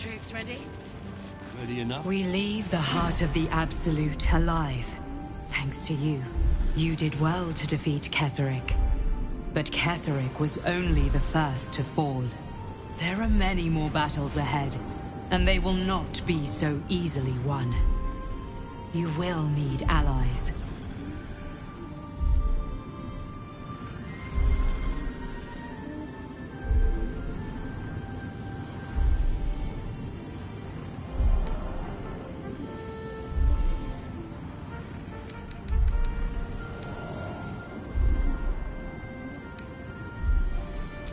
Troops ready? Ready enough? We leave the heart of the Absolute alive. Thanks to you. You did well to defeat Ketheric. But Ketheric was only the first to fall. There are many more battles ahead, and they will not be so easily won. You will need allies.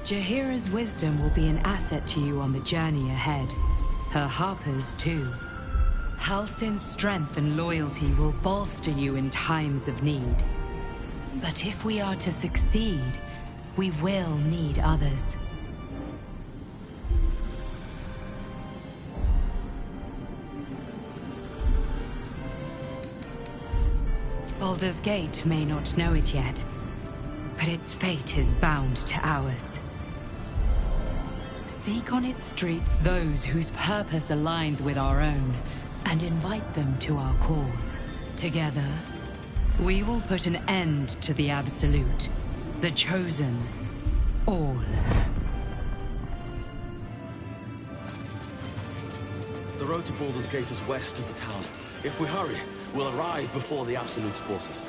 Jaheira's wisdom will be an asset to you on the journey ahead. Her Harper's too. Halsin's strength and loyalty will bolster you in times of need. But if we are to succeed, we will need others. Baldur's Gate may not know it yet, but its fate is bound to ours. Seek on its streets those whose purpose aligns with our own, and invite them to our cause. Together, we will put an end to the Absolute, the Chosen, all. The road to Baldur's Gate is west of the town. If we hurry, we'll arrive before the Absolute's forces.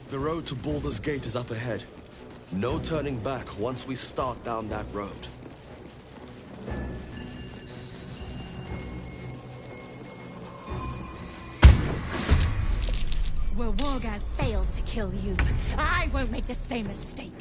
The road to Baldur's Gate is up ahead. No turning back once we start down that road. Where Wargaz failed to kill you, I won't make the same mistake.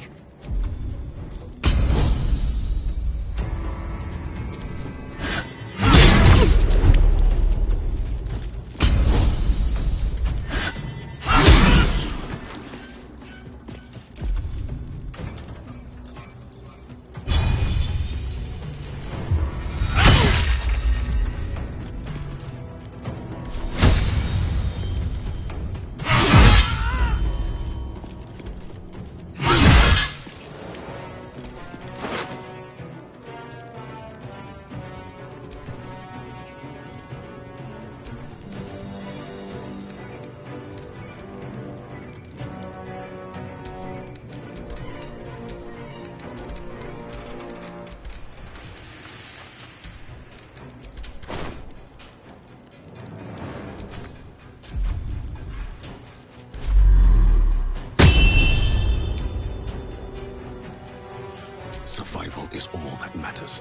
Survival is all that matters.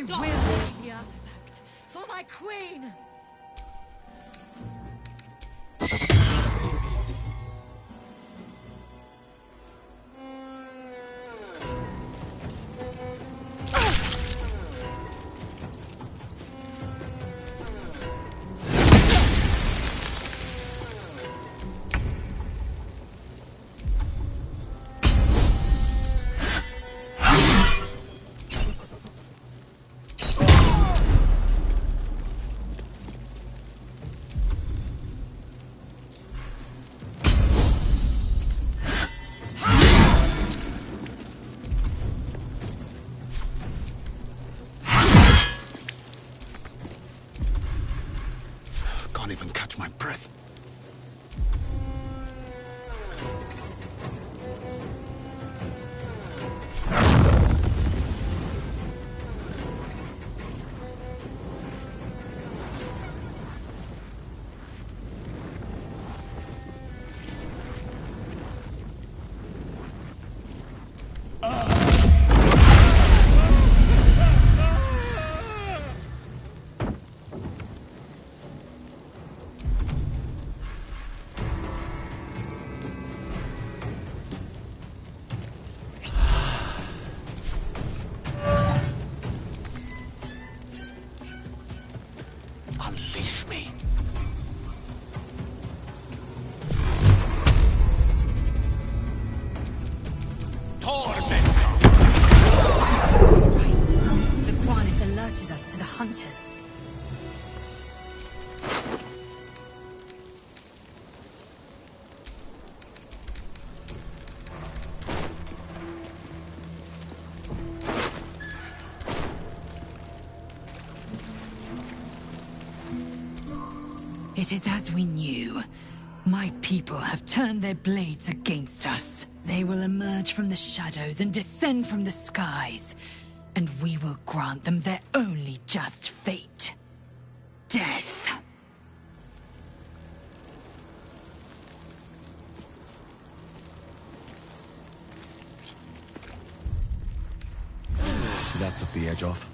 will need the artifact for my queen! Can't even catch my breath. Unleash me. This was right. The Quanith alerted us to the hunters. It is as we knew. My people have turned their blades against us. They will emerge from the shadows and descend from the skies. And we will grant them their only just fate. Death. That took the edge off.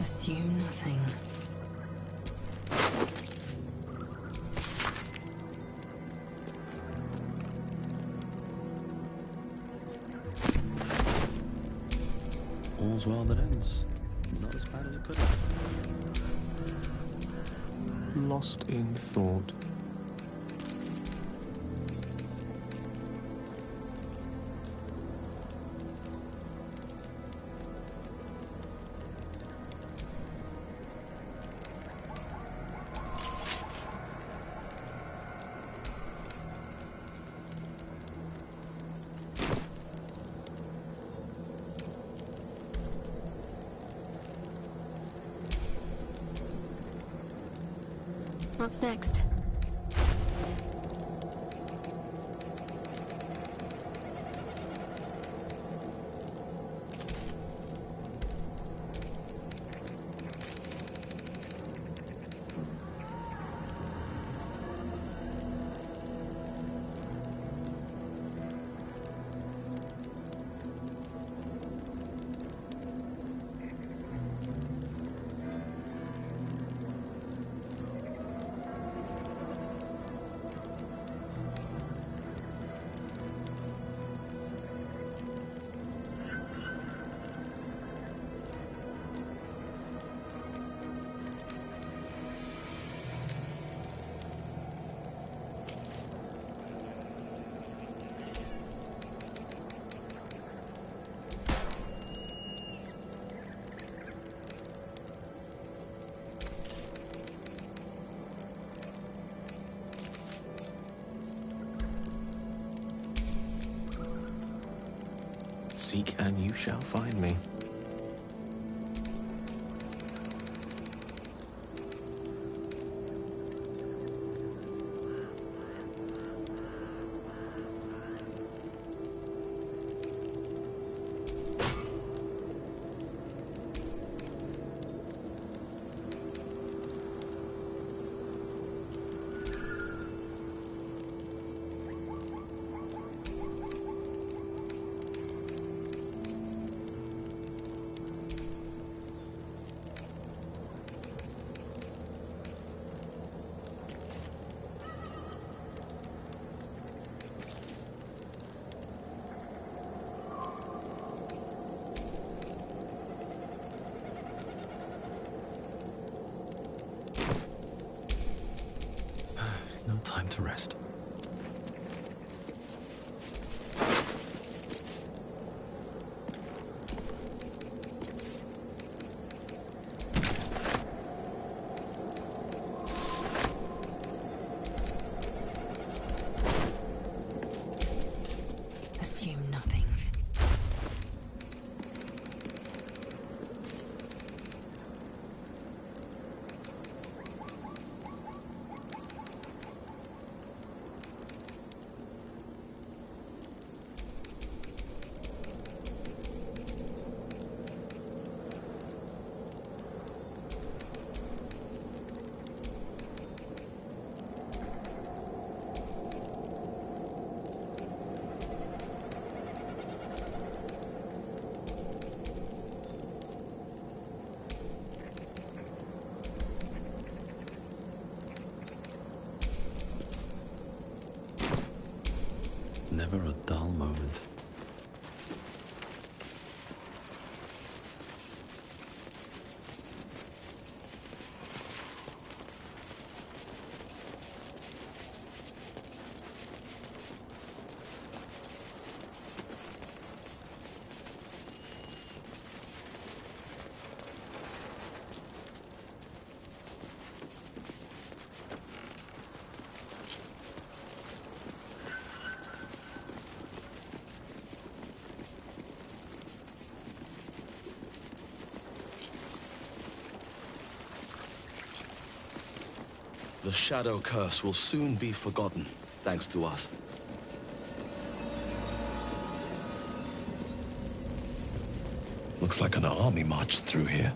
Assume nothing. All's well that ends. Not as bad as it could have. Lost in thought. What's next? Seek and you shall find me. No time to rest. Assume nothing. Never a dull moment. The Shadow Curse will soon be forgotten, thanks to us. Looks like an army marched through here.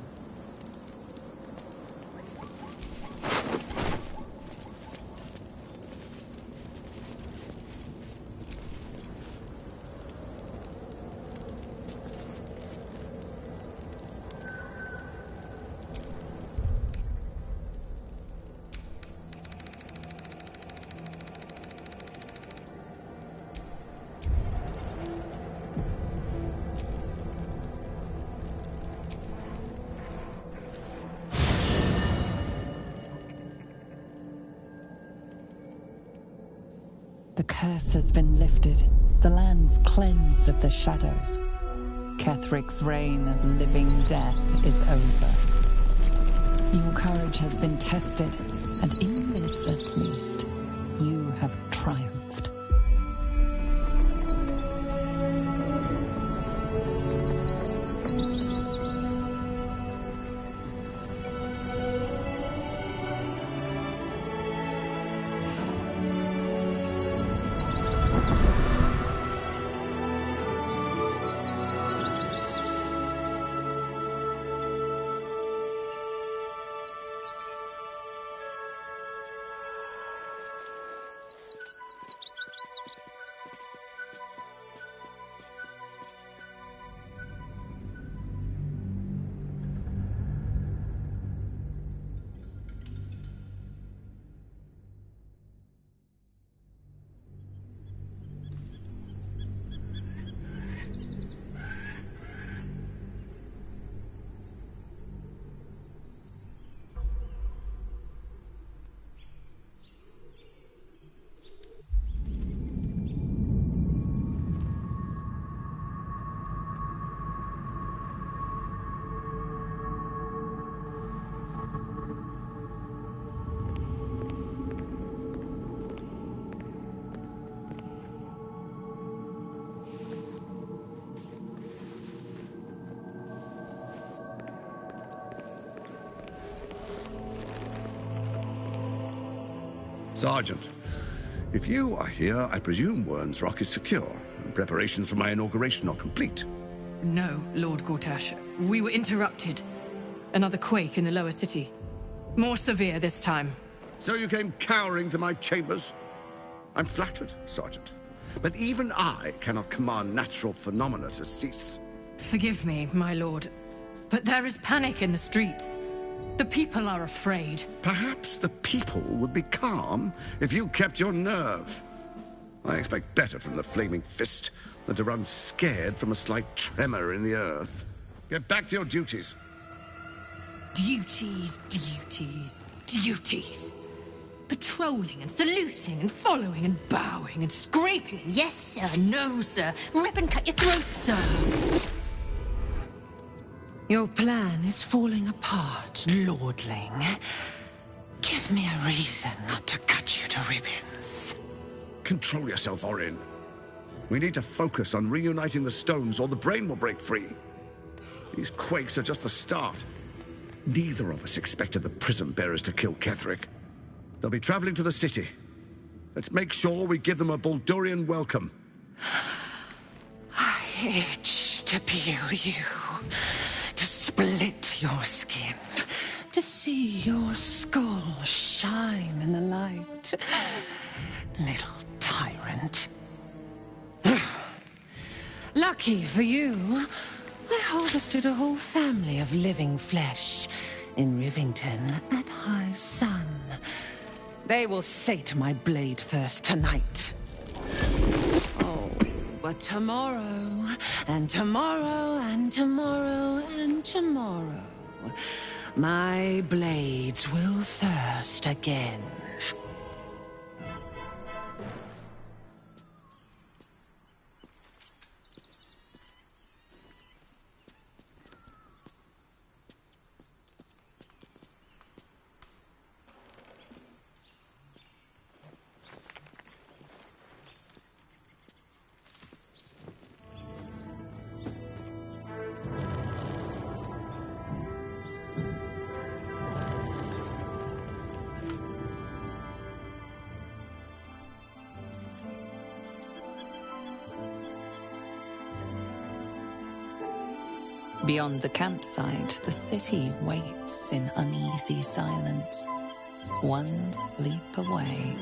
The curse has been lifted. The land's cleansed of the shadows. Ketheric's reign of living death is over. Your courage has been tested, and in this at least, you have triumphed. Sergeant, if you are here, I presume Wern's Rock is secure, and preparations for my inauguration are complete. No, Lord Gortash. We were interrupted. Another quake in the lower city. More severe this time. So you came cowering to my chambers? I'm flattered, Sergeant. But even I cannot command natural phenomena to cease. Forgive me, my lord, but there is panic in the streets. The people are afraid. Perhaps the people would be calm if you kept your nerve. I expect better from the Flaming Fist than to run scared from a slight tremor in the earth. Get back to your duties. Duties, duties, duties. Patrolling and saluting and following and bowing and scraping. Yes, sir. No, sir. Rip and cut your throat, sir. Your plan is falling apart, lordling. Give me a reason not to cut you to ribbons. Control yourself, Orin. We need to focus on reuniting the stones or the brain will break free. These quakes are just the start. Neither of us expected the Prism Bearers to kill Ketheric. They'll be traveling to the city. Let's make sure we give them a Baldurian welcome. I itch to peel you, to split your skin, to see your skull shine in the light. Little tyrant. Lucky for you, I harvested a whole family of living flesh in Rivington at high sun. They will sate my blade thirst tonight. Oh, but tomorrow, and tomorrow, and tomorrow, and tomorrow, my blades will thirst again. Beyond the campsite, the city waits in uneasy silence, one sleep away.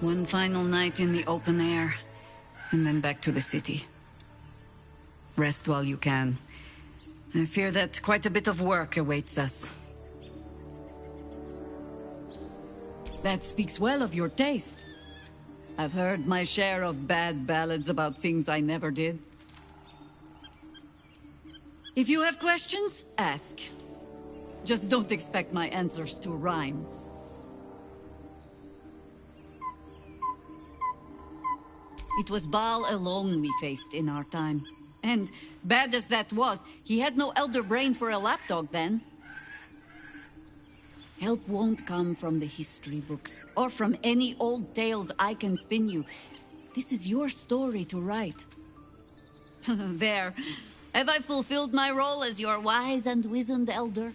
One final night in the open air, and then back to the city. Rest while you can. I fear that quite a bit of work awaits us. That speaks well of your taste. I've heard my share of bad ballads about things I never did. If you have questions, ask. Just don't expect my answers to rhyme. It was Baal alone we faced in our time. And, bad as that was, he had no elder brain for a lapdog then. Help won't come from the history books, or from any old tales I can spin you. This is your story to write. There. Have I fulfilled my role as your wise and wizened elder?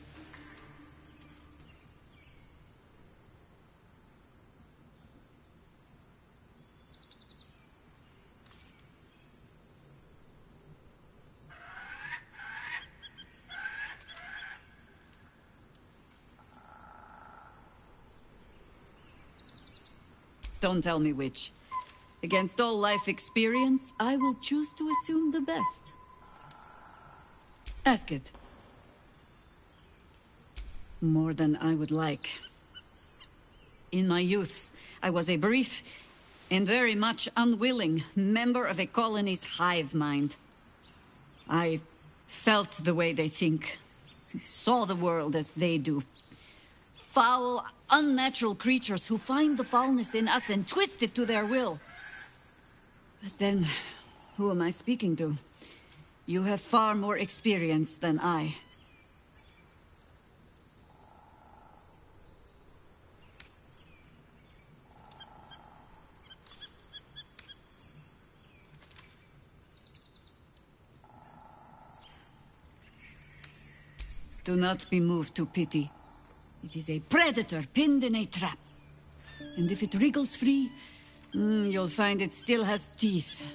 Don't tell me which. Against all life experience, I will choose to assume the best. Ask it. More than I would like. In my youth, I was a brief and very much unwilling member of a colony's hive mind. I felt the way they think, saw the world as they do. Foul, unnatural creatures who find the foulness in us and twist it to their will. But then, who am I speaking to? You have far more experience than I. Do not be moved to pity. It is a predator pinned in a trap. And if it wriggles free, you'll find it still has teeth.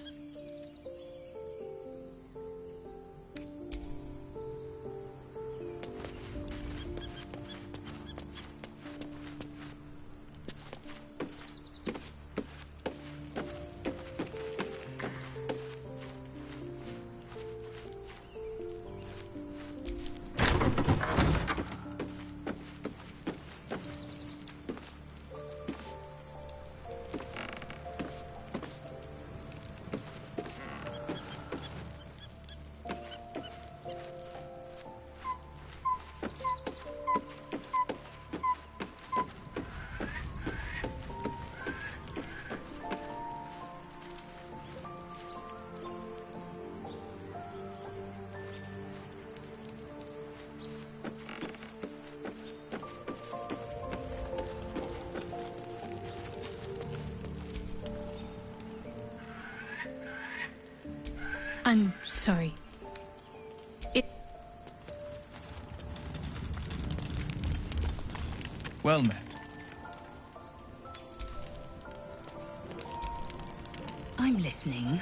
I'm sorry. Well met. I'm listening.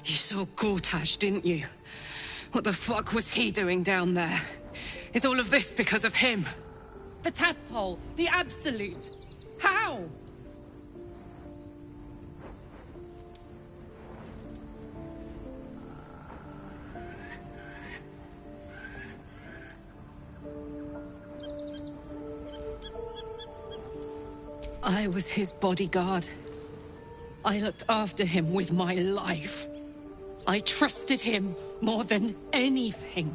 You saw Gortash, didn't you? What the fuck was he doing down there? Is all of this because of him? The tadpole, the absolute. How? I was his bodyguard. I looked after him with my life. I trusted him more than anything.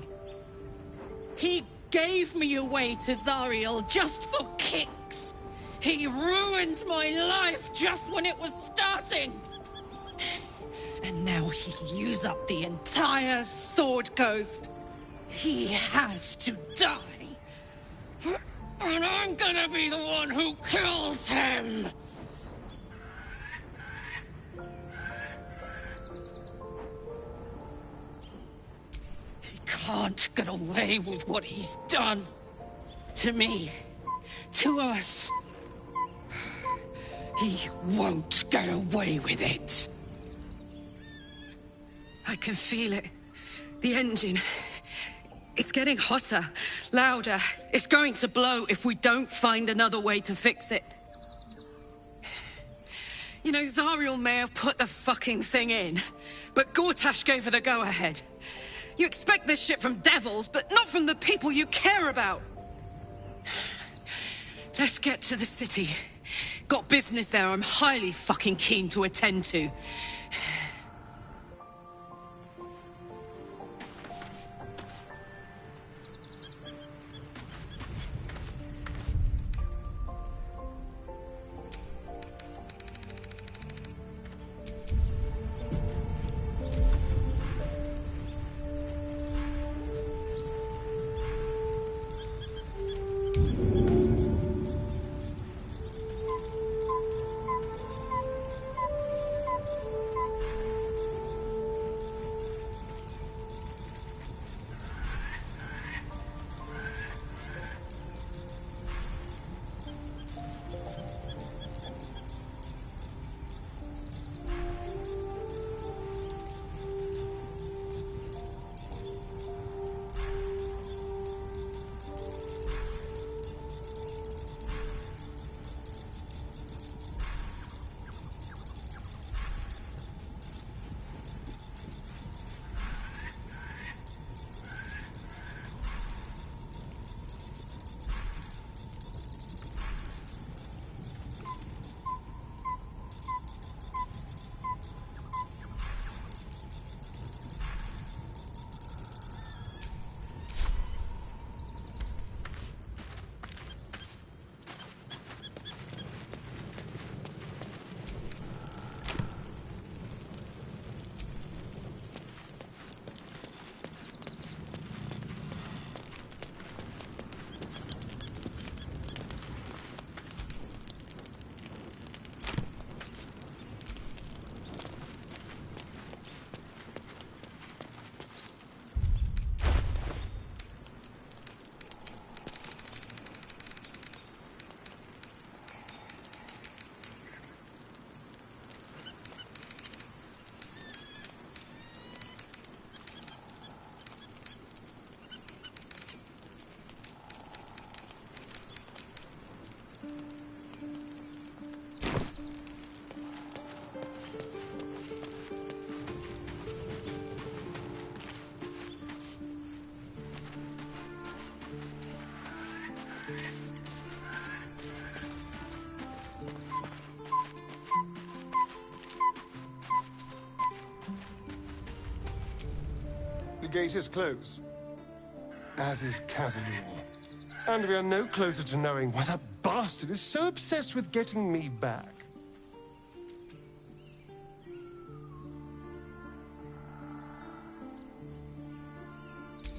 He gave me away to Zariel just for kicks. He ruined my life just when it was starting. And now he'll use up the entire Sword Coast. He has to die. And I'm gonna be the one who kills him! can't get away with what he's done. To me. To us. He won't get away with it. I can feel it. The engine. It's getting hotter, louder. It's going to blow if we don't find another way to fix it. You know, Zariel may have put the fucking thing in, but Gortash gave her the go-ahead. You expect this shit from devils, but not from the people you care about. Let's get to the city. Got business there I'm highly fucking keen to attend to. The gate is closed, as is Khazad-dûr. And we are no closer to knowing why that bastard is so obsessed with getting me back.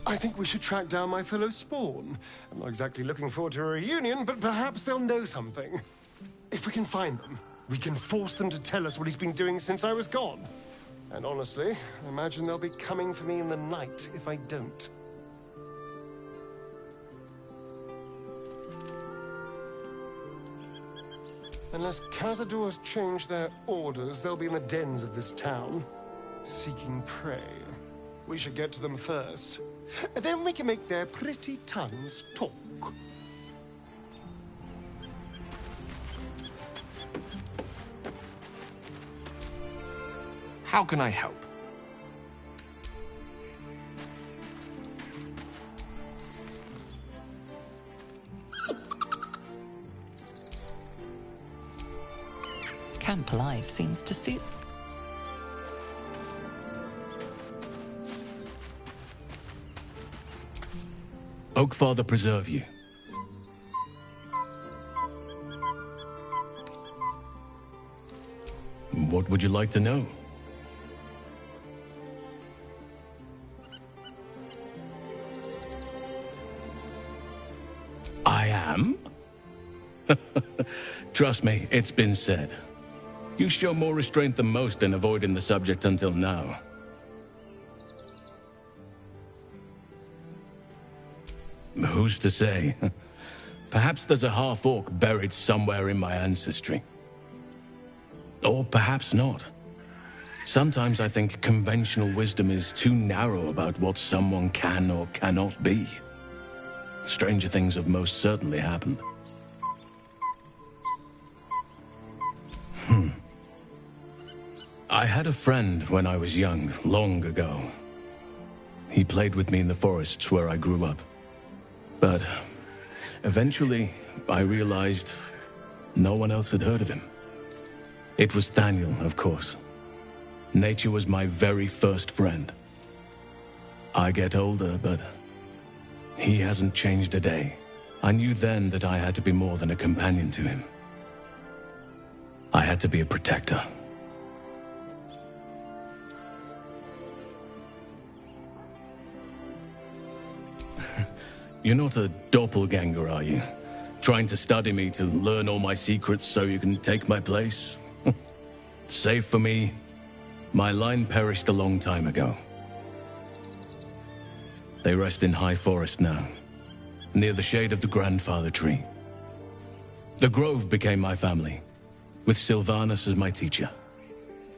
I think we should track down my fellow Spawn. I'm not exactly looking forward to a reunion, but perhaps they'll know something. If we can find them, we can force them to tell us what he's been doing since I was gone. And honestly, I imagine they'll be coming for me in the night if I don't. Unless Khazad-dûr has changed their orders, they'll be in the dens of this town, seeking prey. We should get to them first. Then we can make their pretty tongues talk. How can I help? Camp life seems to suit. Oakfather preserve you. What would you like to know? I am? Trust me, it's been said. You show more restraint than most in avoiding the subject until now. Who's to say? Perhaps there's a half-orc buried somewhere in my ancestry. Or perhaps not. Sometimes I think conventional wisdom is too narrow about what someone can or cannot be. Stranger things have most certainly happened. I had a friend when I was young, long ago. He played with me in the forests where I grew up. But eventually, I realized no one else had heard of him. It was Thaniel, of course. Nature was my very first friend. I get older, but he hasn't changed a day. I knew then that I had to be more than a companion to him. I had to be a protector. You're not a doppelganger, are you? Trying to study me to learn all my secrets so you can take my place? Save for me, my line perished a long time ago. They rest in High Forest now, near the shade of the grandfather tree. The Grove became my family, with Sylvanas as my teacher.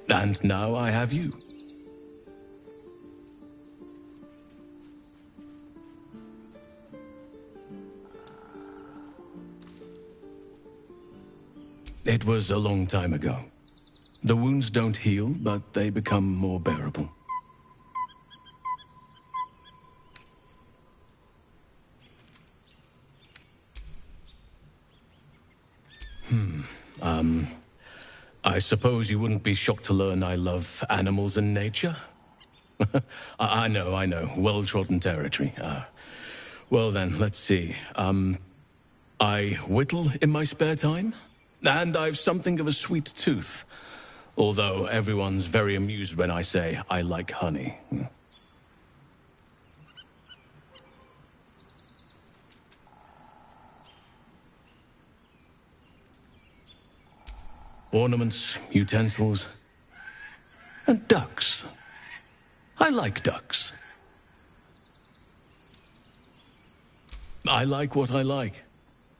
And now I have you. It was a long time ago. The wounds don't heal, but they become more bearable. I suppose you wouldn't be shocked to learn I love animals and nature? I know. Well-trodden territory. Well then, let's see. I whittle in my spare time, and I've something of a sweet tooth. Although everyone's very amused when I say I like honey. Ornaments, utensils, and ducks. I like ducks. I like what I like.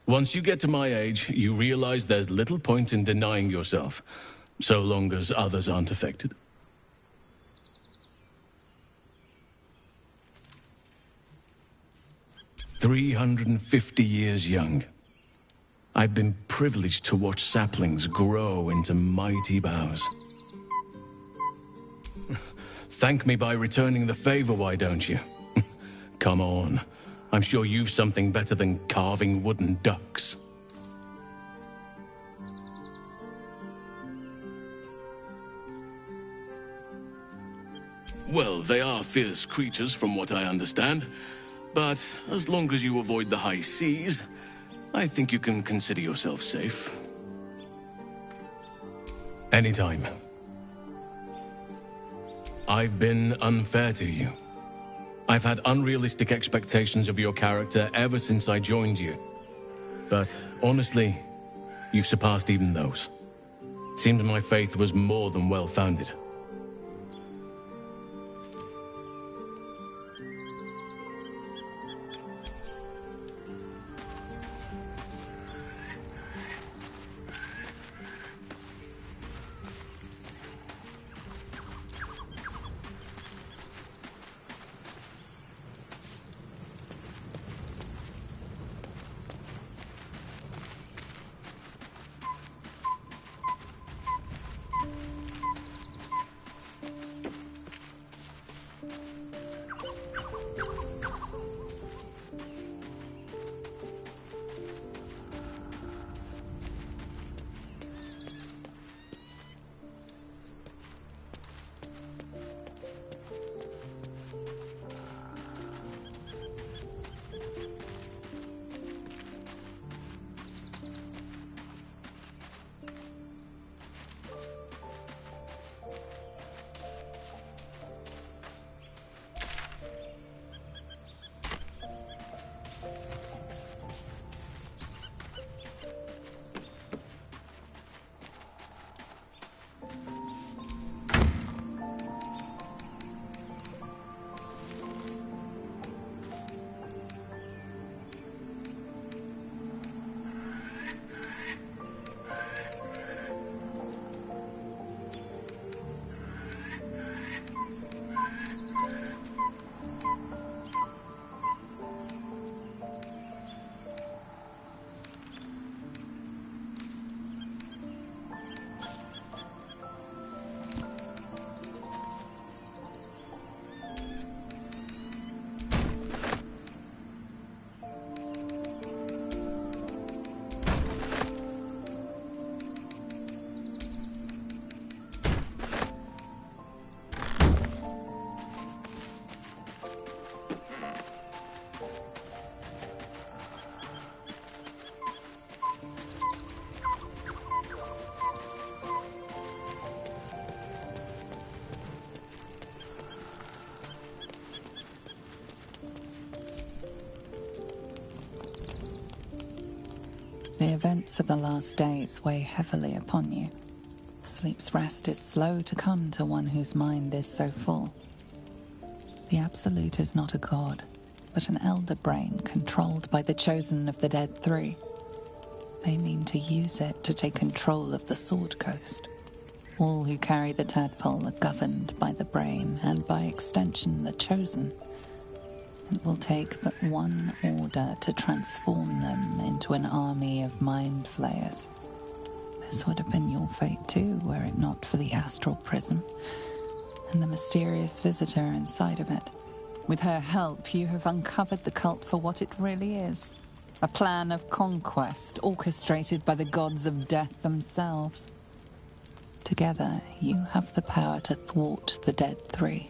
Once you get to my age, you realize there's little point in denying yourself, so long as others aren't affected. "350 years young. I've been privileged to watch saplings grow into mighty boughs. Thank me by returning the favor, why don't you? Come on. I'm sure you've something better than carving wooden ducks. Well, they are fierce creatures from what I understand. But as long as you avoid the high seas, I think you can consider yourself safe. Anytime. I've been unfair to you. I've had unrealistic expectations of your character ever since I joined you. But honestly, you've surpassed even those. Seems my faith was more than well-founded. events of the last days weigh heavily upon you. Sleep's rest is slow to come to one whose mind is so full. The Absolute is not a god, but an elder brain controlled by the chosen of the Dead Three. They mean to use it to take control of the Sword Coast. All who carry the tadpole are governed by the brain, and by extension the chosen. It will take but one order to transform them into an army of mind flayers. This would have been your fate too, were it not for the astral prison and the mysterious visitor inside of it. With her help, you have uncovered the cult for what it really is. A plan of conquest orchestrated by the gods of death themselves. Together, you have the power to thwart the Dead Three.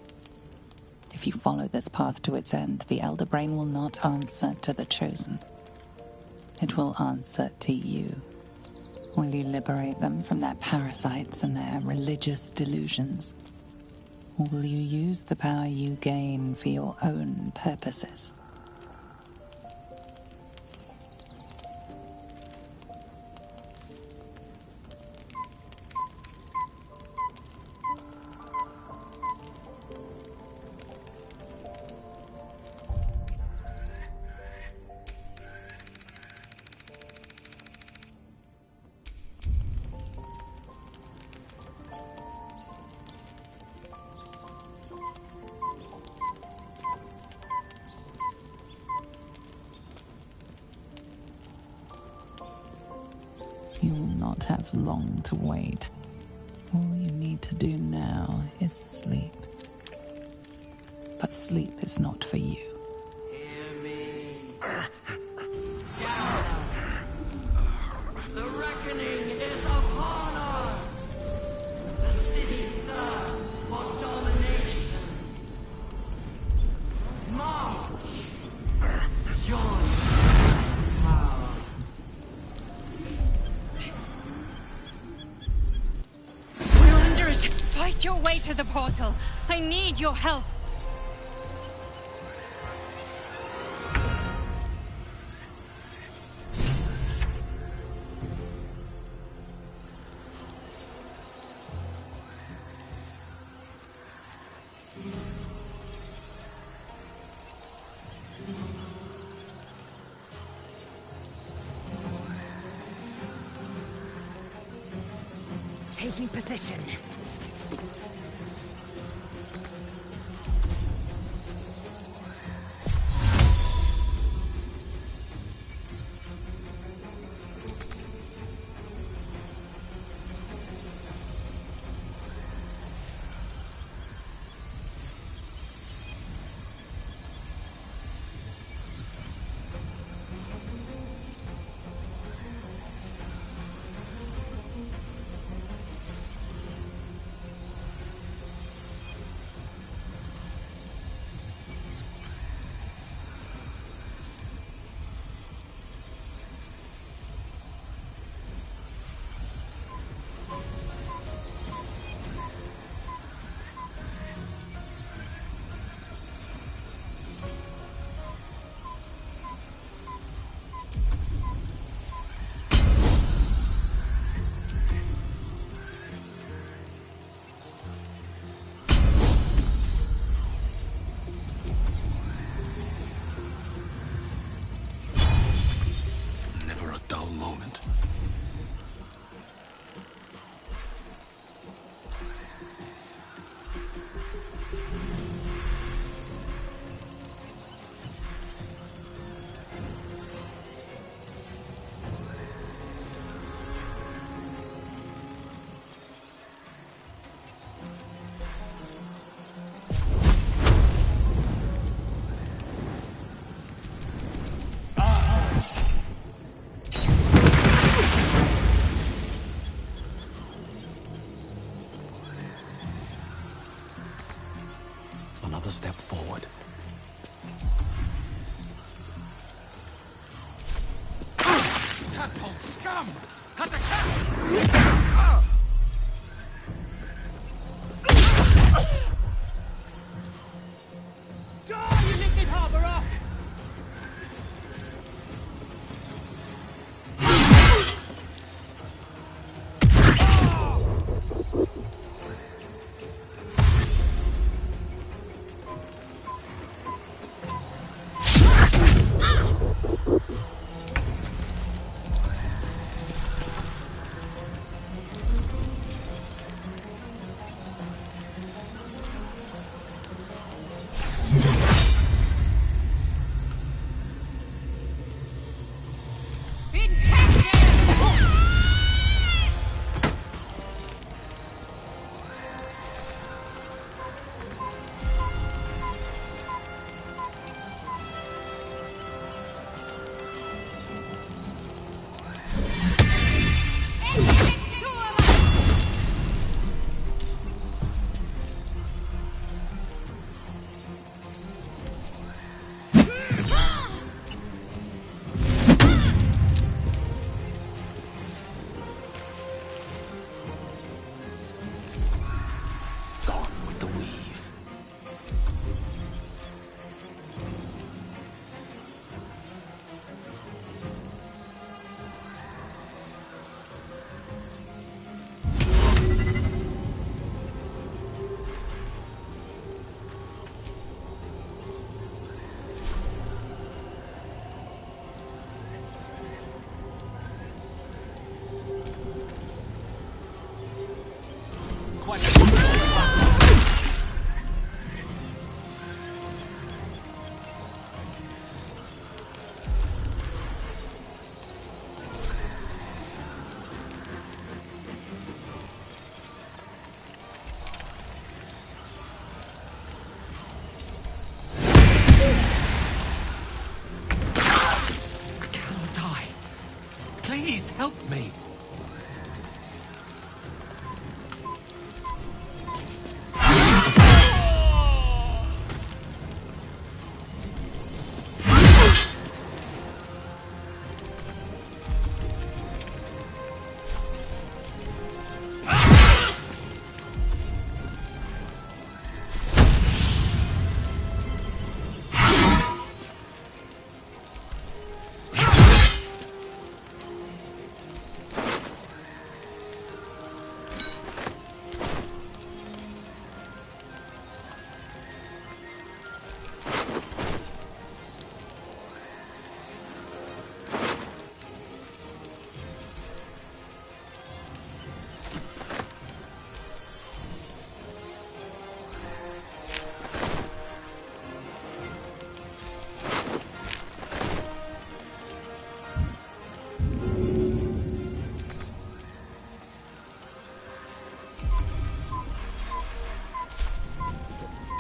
If you follow this path to its end, the Elder Brain will not answer to the Chosen. It will answer to you. Will you liberate them from their parasites and their religious delusions? Or will you use the power you gain for your own purposes? You will not have long to wait. All you need to do now is sleep. But sleep is not for you. Hear me. The reckoning is upon us. The city thirsts for domination. March. Join. Fight your way to the portal. I need your help. Taking position. Another step forward. Tadpole scum! Attack! Die, you naked harborer! help me.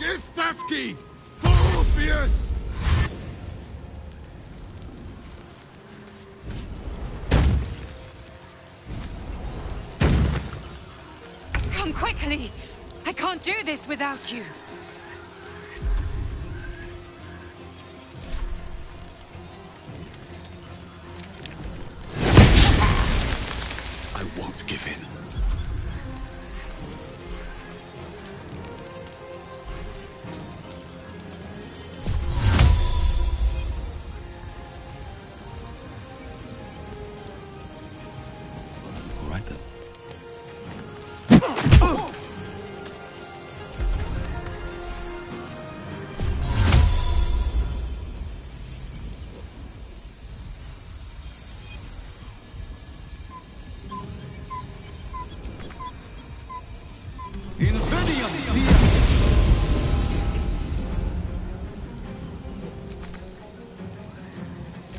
Gistavki! For Orpheus! Come quickly! I can't do this without you! I won't give in. All right then.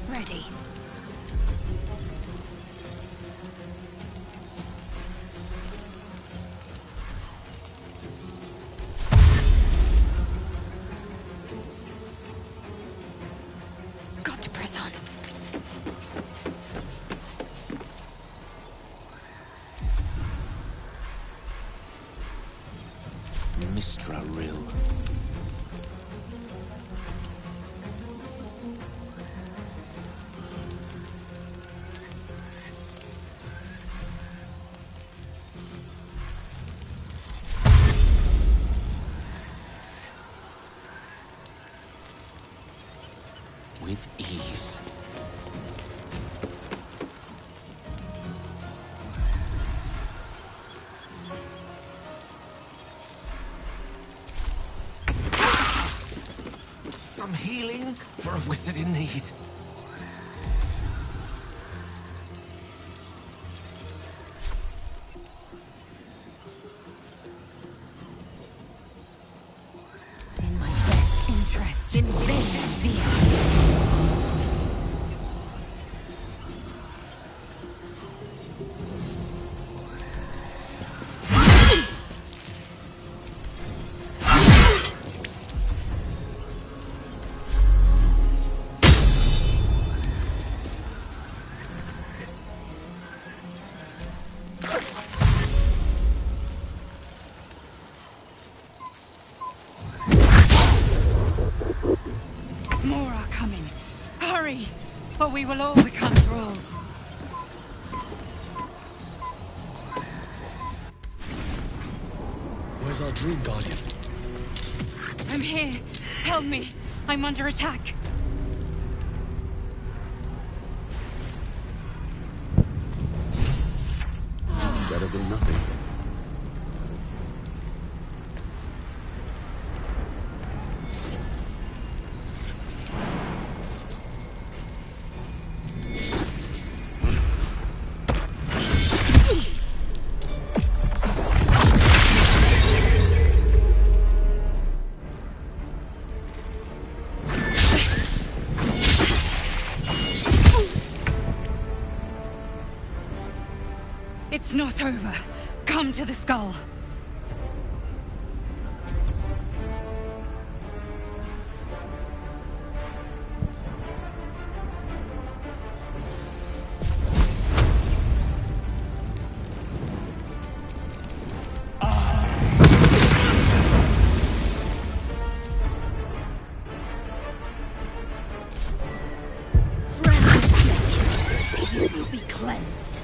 Ready. Got to press on. Mistra Rill. With ease. Some healing for a wizard in need. In my best interest, in Via. More are coming. Hurry, or we will all become thralls. Where's our dream guardian? I'm here. Help me. I'm under attack. Better than nothing. It's not over. Come to the skull. will be cleansed.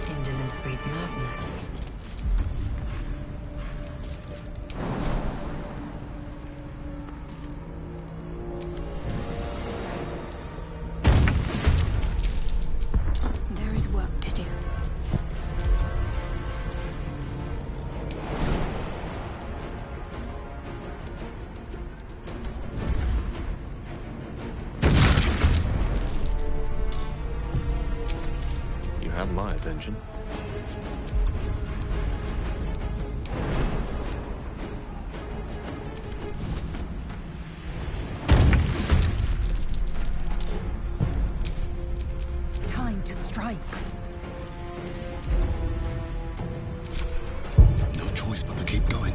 Indolence breeds madness. There is work to do. You have my attention. Time to strike. No choice but to keep going.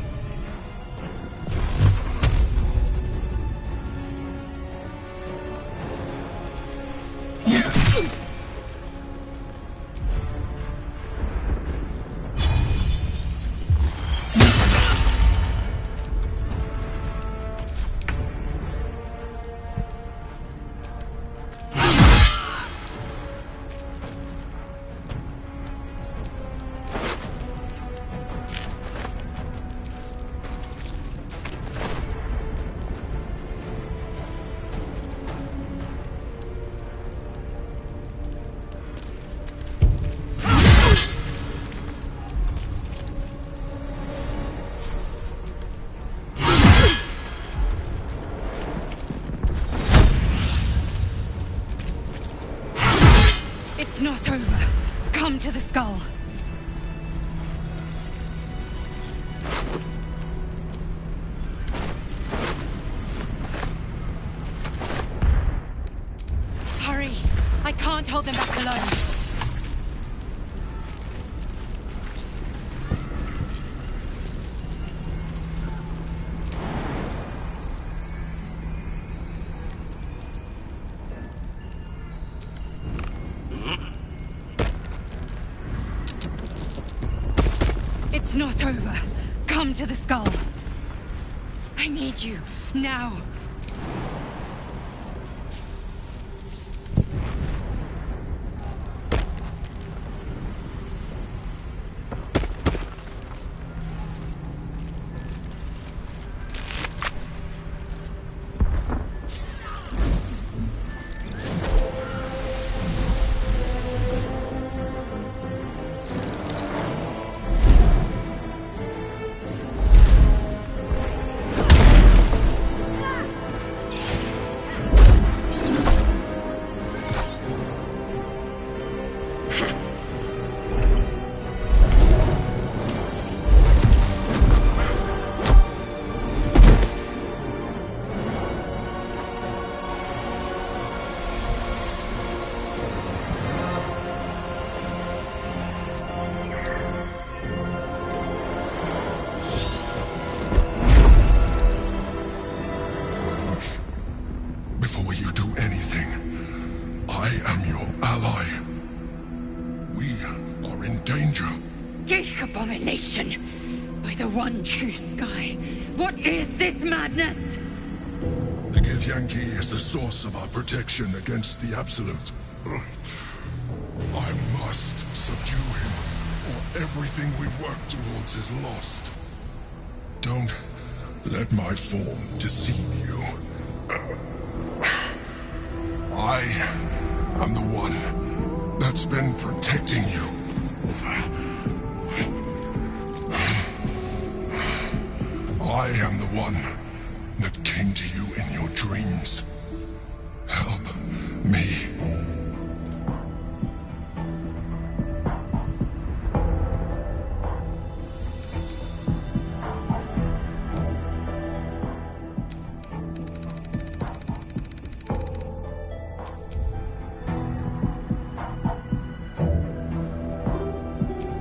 It's not over. Come to the skull. Hurry! I can't hold them back alone. It's not over. Come to the skull. I need you, now. Before you do anything, I am your ally. We are in danger. Geek abomination! By the one true sky, what is this madness? The Githyanki is the source of our protection against the Absolute. I must subdue him, or everything we've worked towards is lost. Don't let my form deceive you. I am the one that's been protecting you. I am the one that came to you in your dreams. Help me.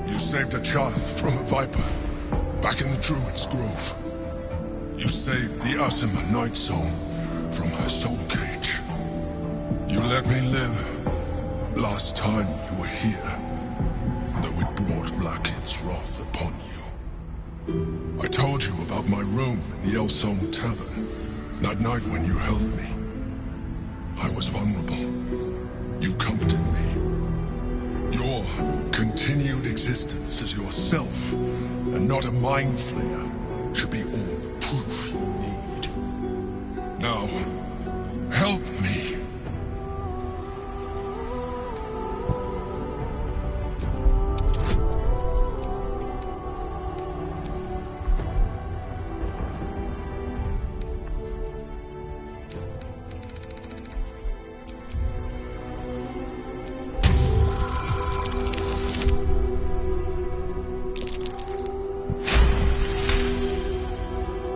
You saved a child from a viper back in the Druid's Grove. You saved the Asima Night Soul from her soul cage. You let me live last time you were here, though it brought Blackhead's wrath upon you. I told you about my room in the Elsong Tavern, that night when you held me. I was vulnerable. You comforted me. Your continued existence as yourself, and not a mind flayer, should be all the proof you need. Now, help me.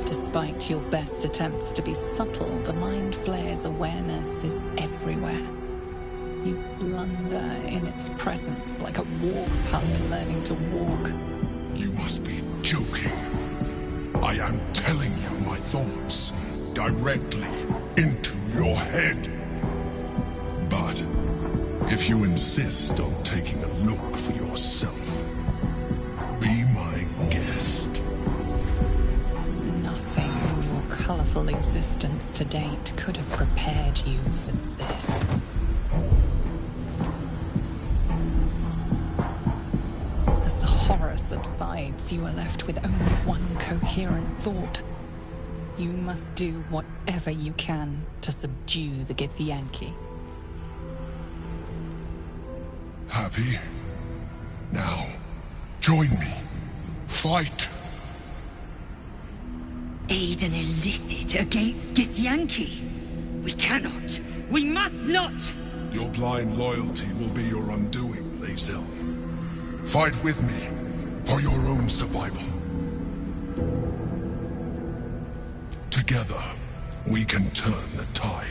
Despite your best attempts to be subtle, the Mind Flayer's awareness is everywhere. You blunder in its presence like a walk pup learning to walk. You must be joking. I am telling you my thoughts directly into your head. But if you insist on taking a look for yourself, be my guest. Nothing in your colorful existence to date could have prepared you for this. As the horror subsides, you are left with only one coherent thought. You must do whatever you can to subdue the Githyanki. Happy? Now, join me. Fight! Aid an illithid against Githyanki. We cannot. We must not! Your blind loyalty will be your undoing, Lae'zel. Fight with me, for your own survival. Together, we can turn the tide.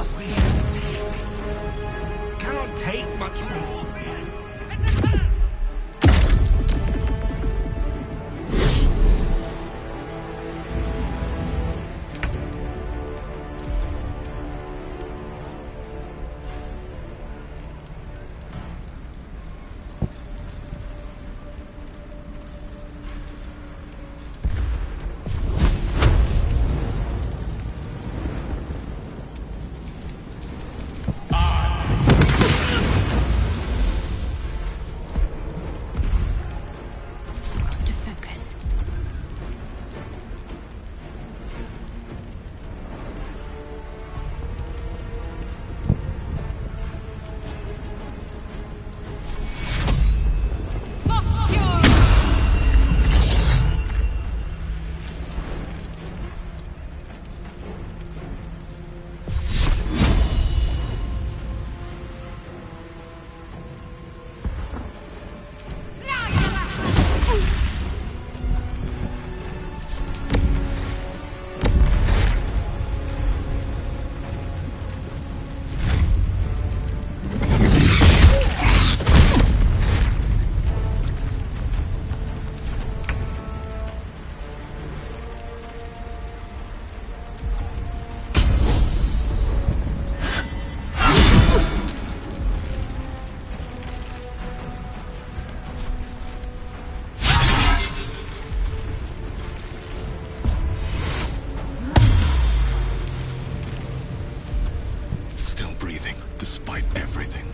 must be able to save me. Cannot take much more. Despite everything.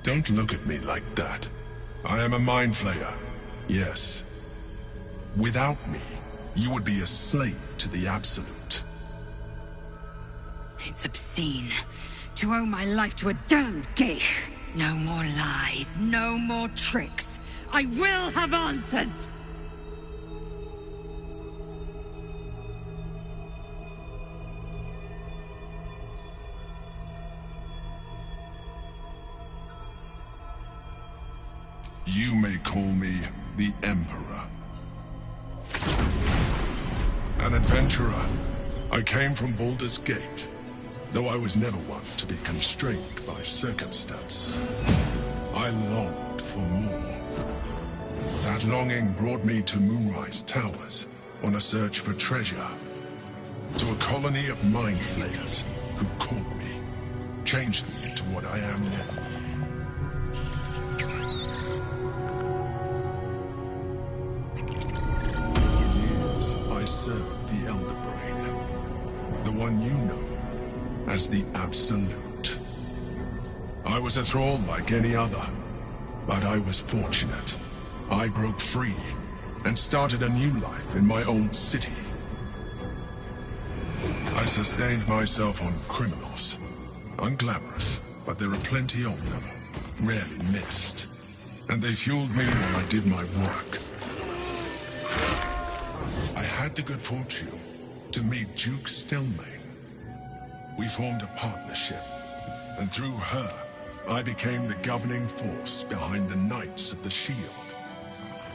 Don't look at me like that. I am a mind flayer, yes. Without me, you would be a slave to the Absolute. It's obscene To owe my life to a damned geek. No more lies, no more tricks. I will have answers! You may call me the Emperor. An adventurer. I came from Baldur's Gate, though I was never one to be constrained by circumstance. I longed for more. That longing brought me to Moonrise Towers on a search for treasure. To a colony of mind flayers who caught me, changed me into what I am now. I served the Elder Brain, the one you know as the Absolute. I was a thrall like any other, but I was fortunate. I broke free and started a new life in my old city. I sustained myself on criminals. Unglamorous, but there are plenty of them, rarely missed. And they fueled me while I did my work. I had the good fortune to meet Duke Stelmane. We formed a partnership, and through her, I became the governing force behind the Knights of the Shield,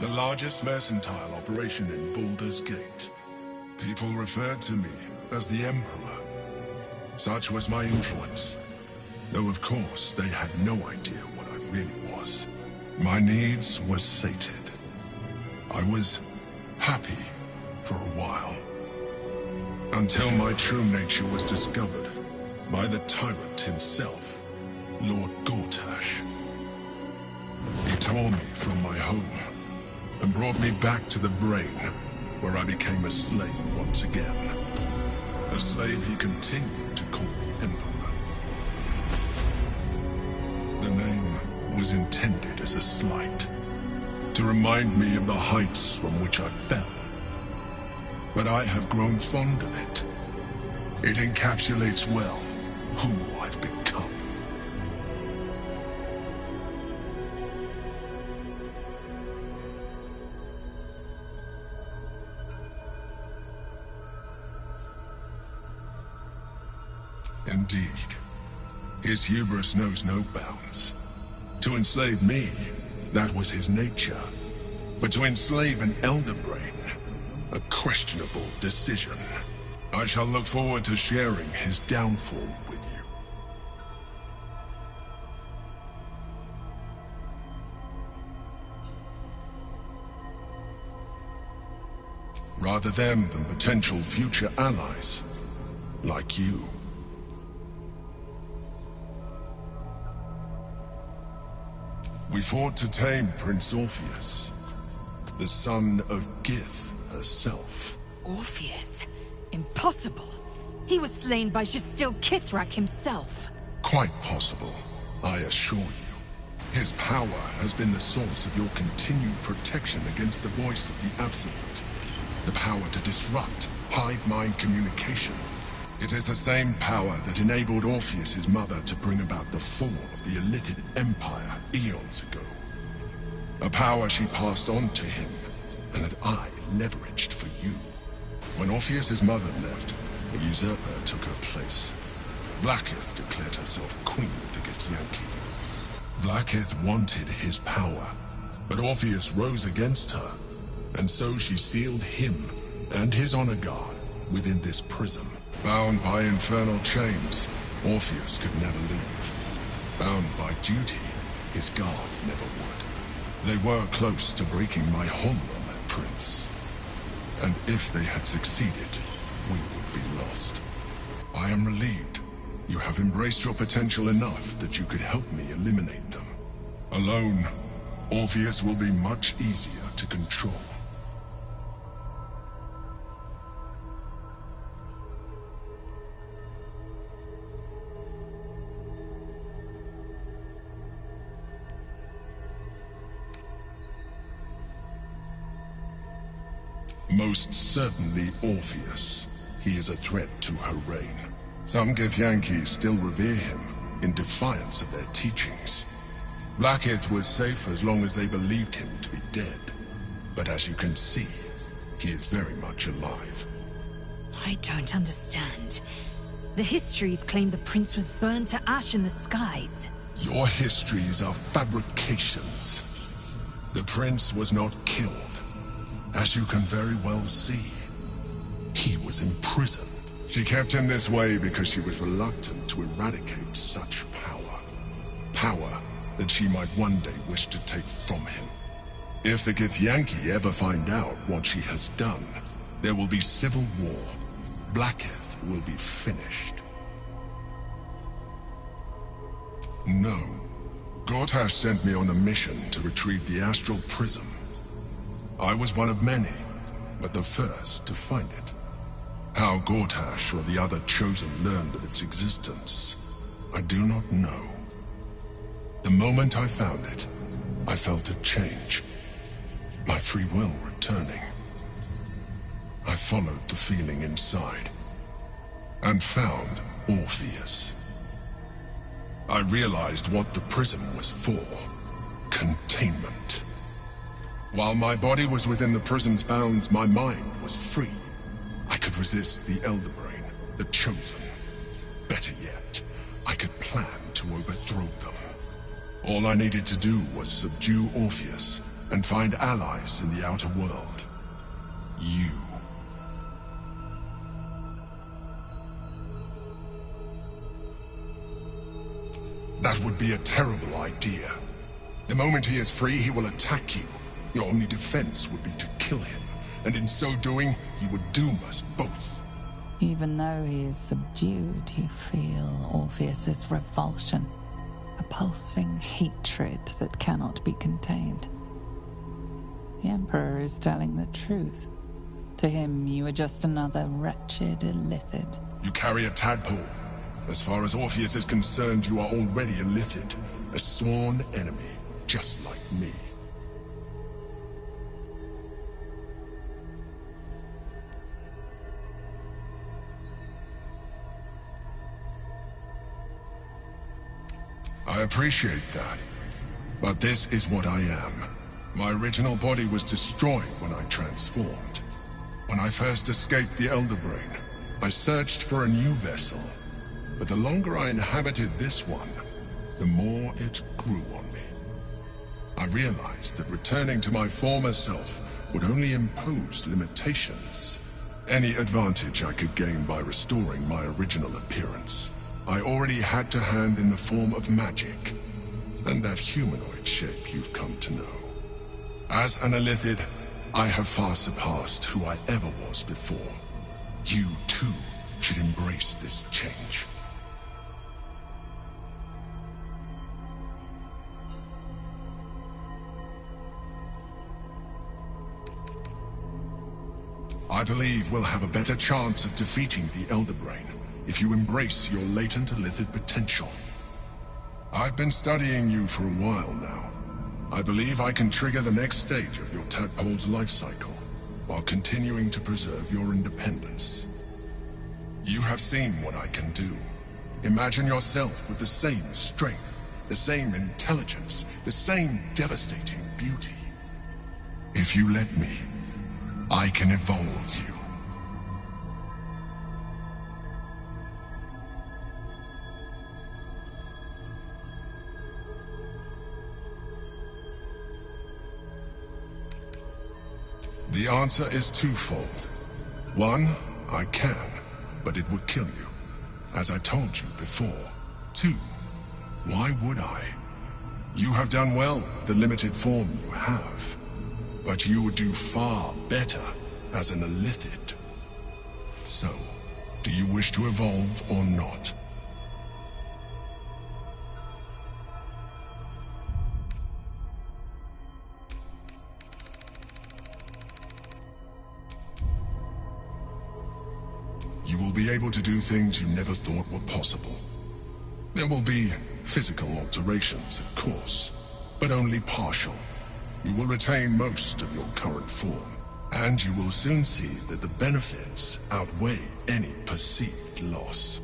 the largest mercantile operation in Baldur's Gate. People referred to me as the Emperor. Such was my influence, though of course they had no idea what I really was. My needs were sated. I was happy for a while, until my true nature was discovered by the tyrant himself, Lord Gortash. He tore me from my home and brought me back to the Brain, where I became a slave once again. A slave he continued to call me Emperor. The name was intended as a slight, to remind me of the heights from which I fell. But I have grown fond of it. It encapsulates well who I've become. Indeed, his hubris knows no bounds. To enslave me, that was his nature. But to enslave an Elder Brain, a questionable decision. I shall look forward to sharing his downfall with you. Rather them than potential future allies, like you. We fought to tame Prince Orpheus, the son of Gith herself. Orpheus? Impossible. He was slain by Justil Kithrak himself. Quite possible, I assure you. His power has been the source of your continued protection against the voice of the Absolute. The power to disrupt hive mind communication. It is the same power that enabled Orpheus's mother to bring about the fall of the Illithid Empire eons ago. A power she passed on to him, and that I leveraged for you. When Orpheus's mother left, a usurper took her place. Vlaakith declared herself queen of the Githyanki. Vlaakith wanted his power, but Orpheus rose against her, and so she sealed him and his honor guard within this prison. Bound by infernal chains, Orpheus could never leave. Bound by duty, his guard never would. They were close to breaking my hold on that prince. And if they had succeeded, we would be lost. I am relieved. You have embraced your potential enough that you could help me eliminate them. Alone, Orpheus will be much easier to control. Most certainly Orpheus. He is a threat to her reign. Some Githyanki still revere him, in defiance of their teachings. Blackith was safe as long as they believed him to be dead. But as you can see, he is very much alive. I don't understand. The histories claim the prince was burned to ash in the skies. Your histories are fabrications. The prince was not killed. As you can very well see, he was imprisoned. She kept him this way because she was reluctant to eradicate such power. Power that she might one day wish to take from him. If the Githyanki ever find out what she has done, there will be civil war. Blackith will be finished. No. Gortash sent me on a mission to retrieve the Astral Prism. I was one of many, but the first to find it. How Gortash or the other Chosen learned of its existence, I do not know. The moment I found it, I felt a change. My free will returning. I followed the feeling inside, and found Orpheus. I realized what the prism was for. Containment. While my body was within the prism's bounds, my mind was free. I could resist the Elder Brain, the Chosen. Better yet, I could plan to overthrow them. All I needed to do was subdue Orpheus and find allies in the outer world. You. That would be a terrible idea. The moment he is free, he will attack you. Your only defense would be to kill him, and in so doing, he would doom us both. Even though he is subdued, you feel Orpheus's revulsion, a pulsing hatred that cannot be contained. The Emperor is telling the truth. To him, you are just another wretched illithid. You carry a tadpole. As far as Orpheus is concerned, you are already a Lithid, a sworn enemy, just like me. I appreciate that, but this is what I am. My original body was destroyed when I transformed. When I first escaped the Elder Brain, I searched for a new vessel. But the longer I inhabited this one, the more it grew on me. I realized that returning to my former self would only impose limitations. Any advantage I could gain by restoring my original appearance, I already had to hand in the form of magic, and that humanoid shape you've come to know. As an Illithid, I have far surpassed who I ever was before. You, too, should embrace this change. I believe we'll have a better chance of defeating the Elder Brain if you embrace your latent Illithid potential. I've been studying you for a while now. I believe I can trigger the next stage of your tadpole's life cycle, while continuing to preserve your independence. You have seen what I can do. Imagine yourself with the same strength, the same intelligence, the same devastating beauty. If you let me, I can evolve you. The answer is twofold. One, I can, but it would kill you, as I told you before. Two, why would I? You have done well with the limited form you have. But you would do far better as an Illithid. So, do you wish to evolve or not? You will be able to do things you never thought were possible. There will be physical alterations, of course, but only partial. You will retain most of your current form, and you will soon see that the benefits outweigh any perceived loss.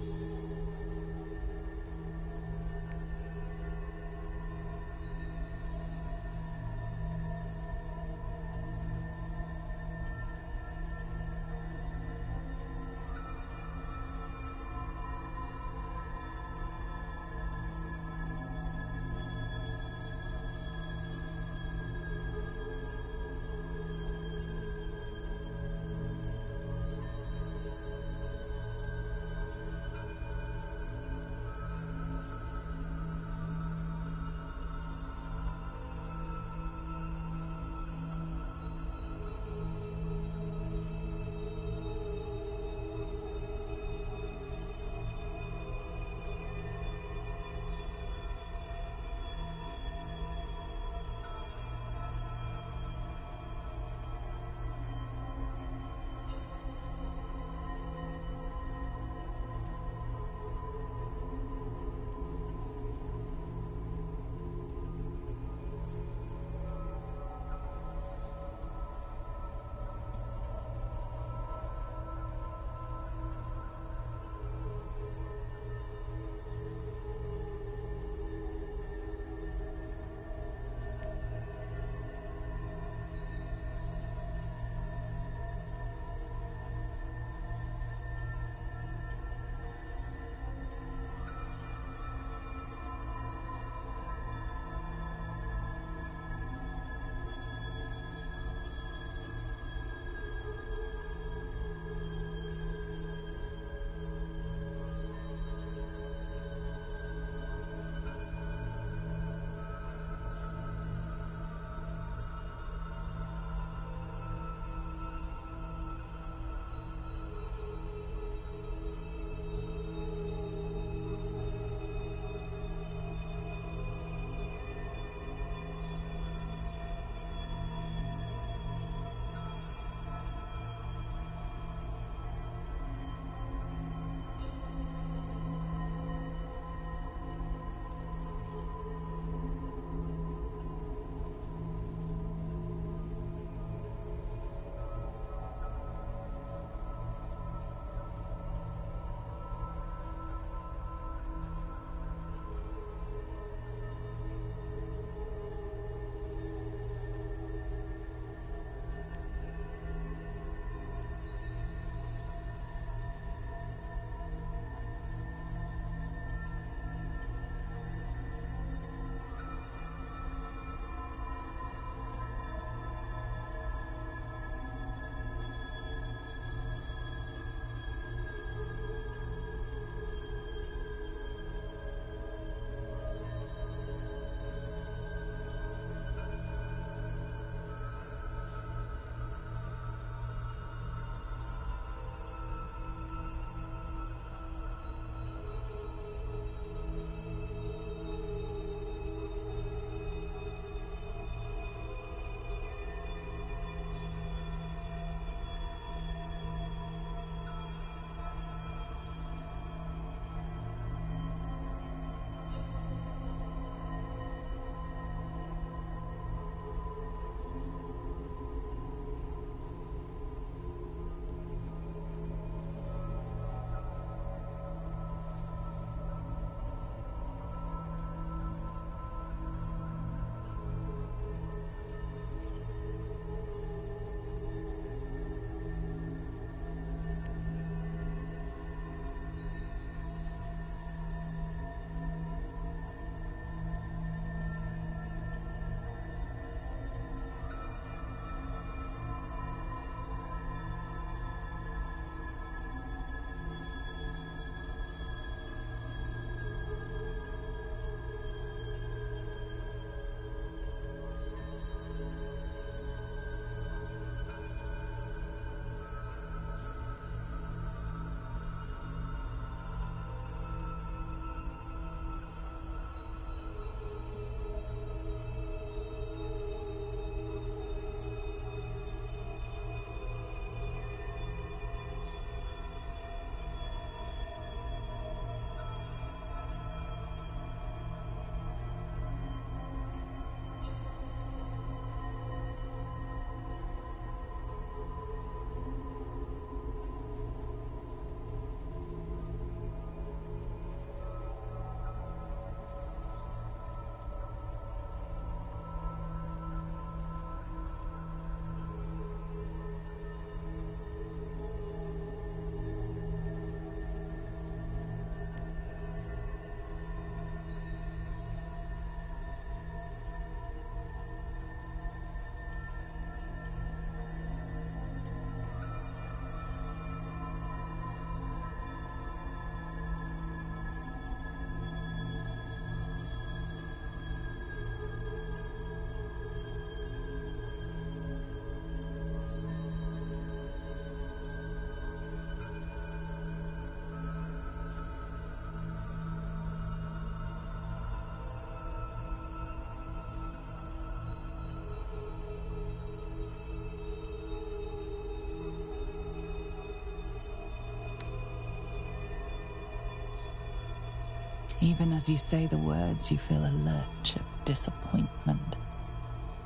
Even as you say the words, you feel a lurch of disappointment.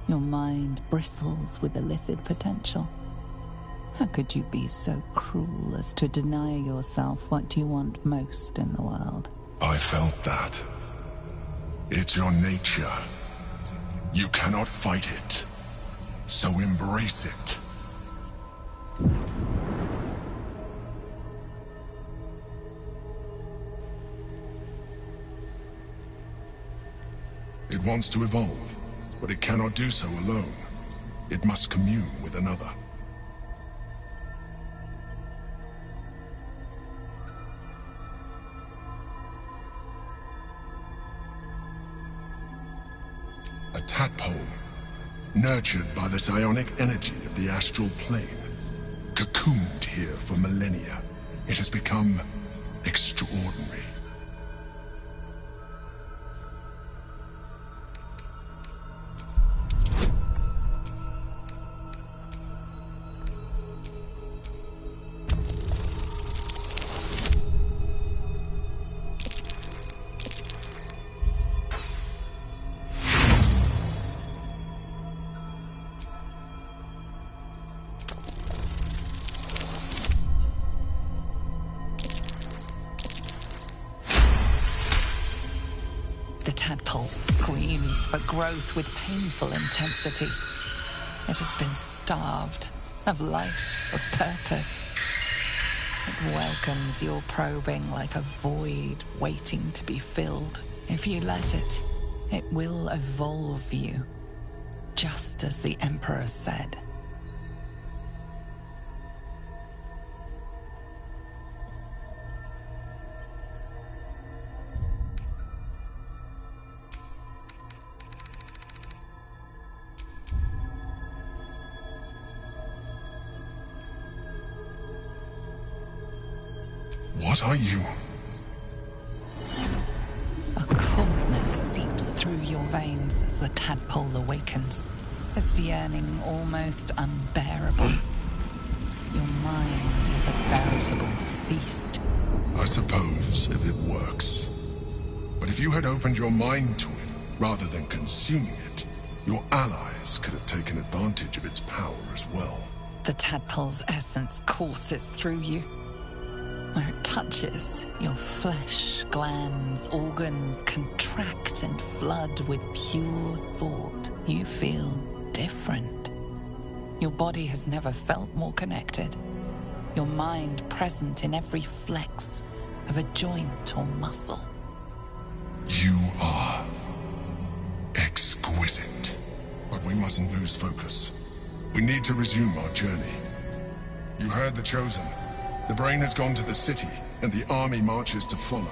Your mind bristles with illithid potential. How could you be so cruel as to deny yourself what you want most in the world? I felt that. It's your nature. You cannot fight it. So embrace it. It wants to evolve, but it cannot do so alone. It must commune with another. A tadpole, nurtured by the psionic energy of the astral plane, cocooned here for millennia. It has become extraordinary. Growth with painful intensity. It has been starved of life, of purpose. It welcomes your probing like a void waiting to be filled. If you let it, it will evolve you, just as the Emperor said. What are you? A coldness seeps through your veins as the tadpole awakens, its yearning almost unbearable. Your mind is a veritable feast. I suppose, if it works. But if you had opened your mind to it, rather than consuming it, your allies could have taken advantage of its power as well. The tadpole's essence courses through you. Where it touches, your flesh, glands, organs contract and flood with pure thought. You feel different. Your body has never felt more connected. Your mind present in every flex of a joint or muscle. You are exquisite. But we mustn't lose focus. We need to resume our journey. You heard the Chosen. The brain has gone to the city, and the army marches to follow.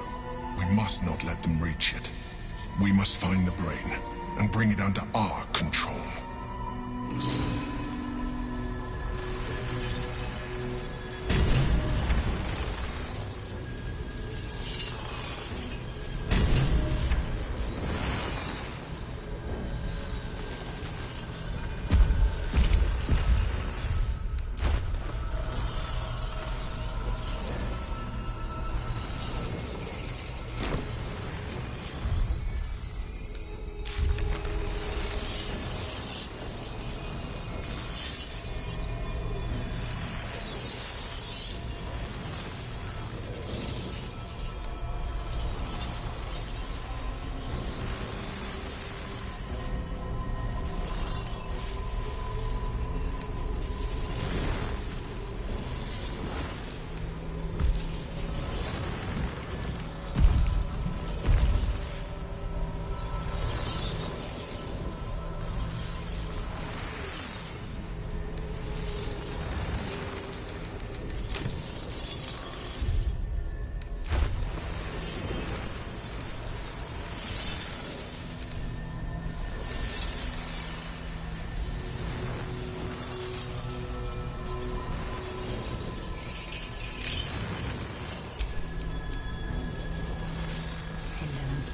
We must not let them reach it. We must find the brain, and bring it under our control.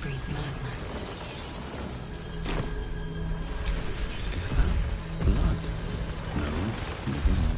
Breeds madness. Is that blood? No, maybe not.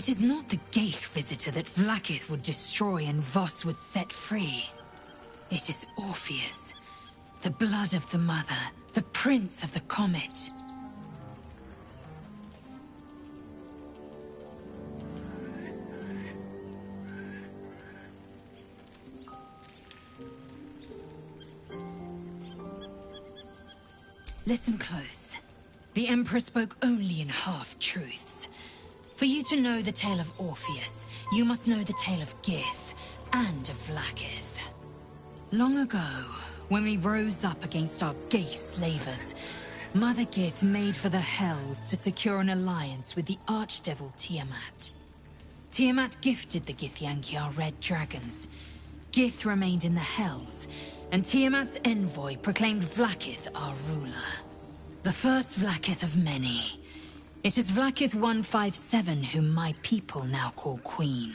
It is not the Gaith visitor that Vlaakith would destroy and Voss would set free. It is Orpheus, the blood of the mother, the prince of the comet. Listen close. The Emperor spoke only in half-truths. For you to know the tale of Orpheus, you must know the tale of Gith and of Vlaakith. Long ago, when we rose up against our Gaith slavers, Mother Gith made for the Hells to secure an alliance with the Archdevil Tiamat. Tiamat gifted the Githyanki our red dragons. Gith remained in the Hells, and Tiamat's envoy proclaimed Vlaakith our ruler. The first Vlaakith of many. It is Vlaakith 157 whom my people now call Queen.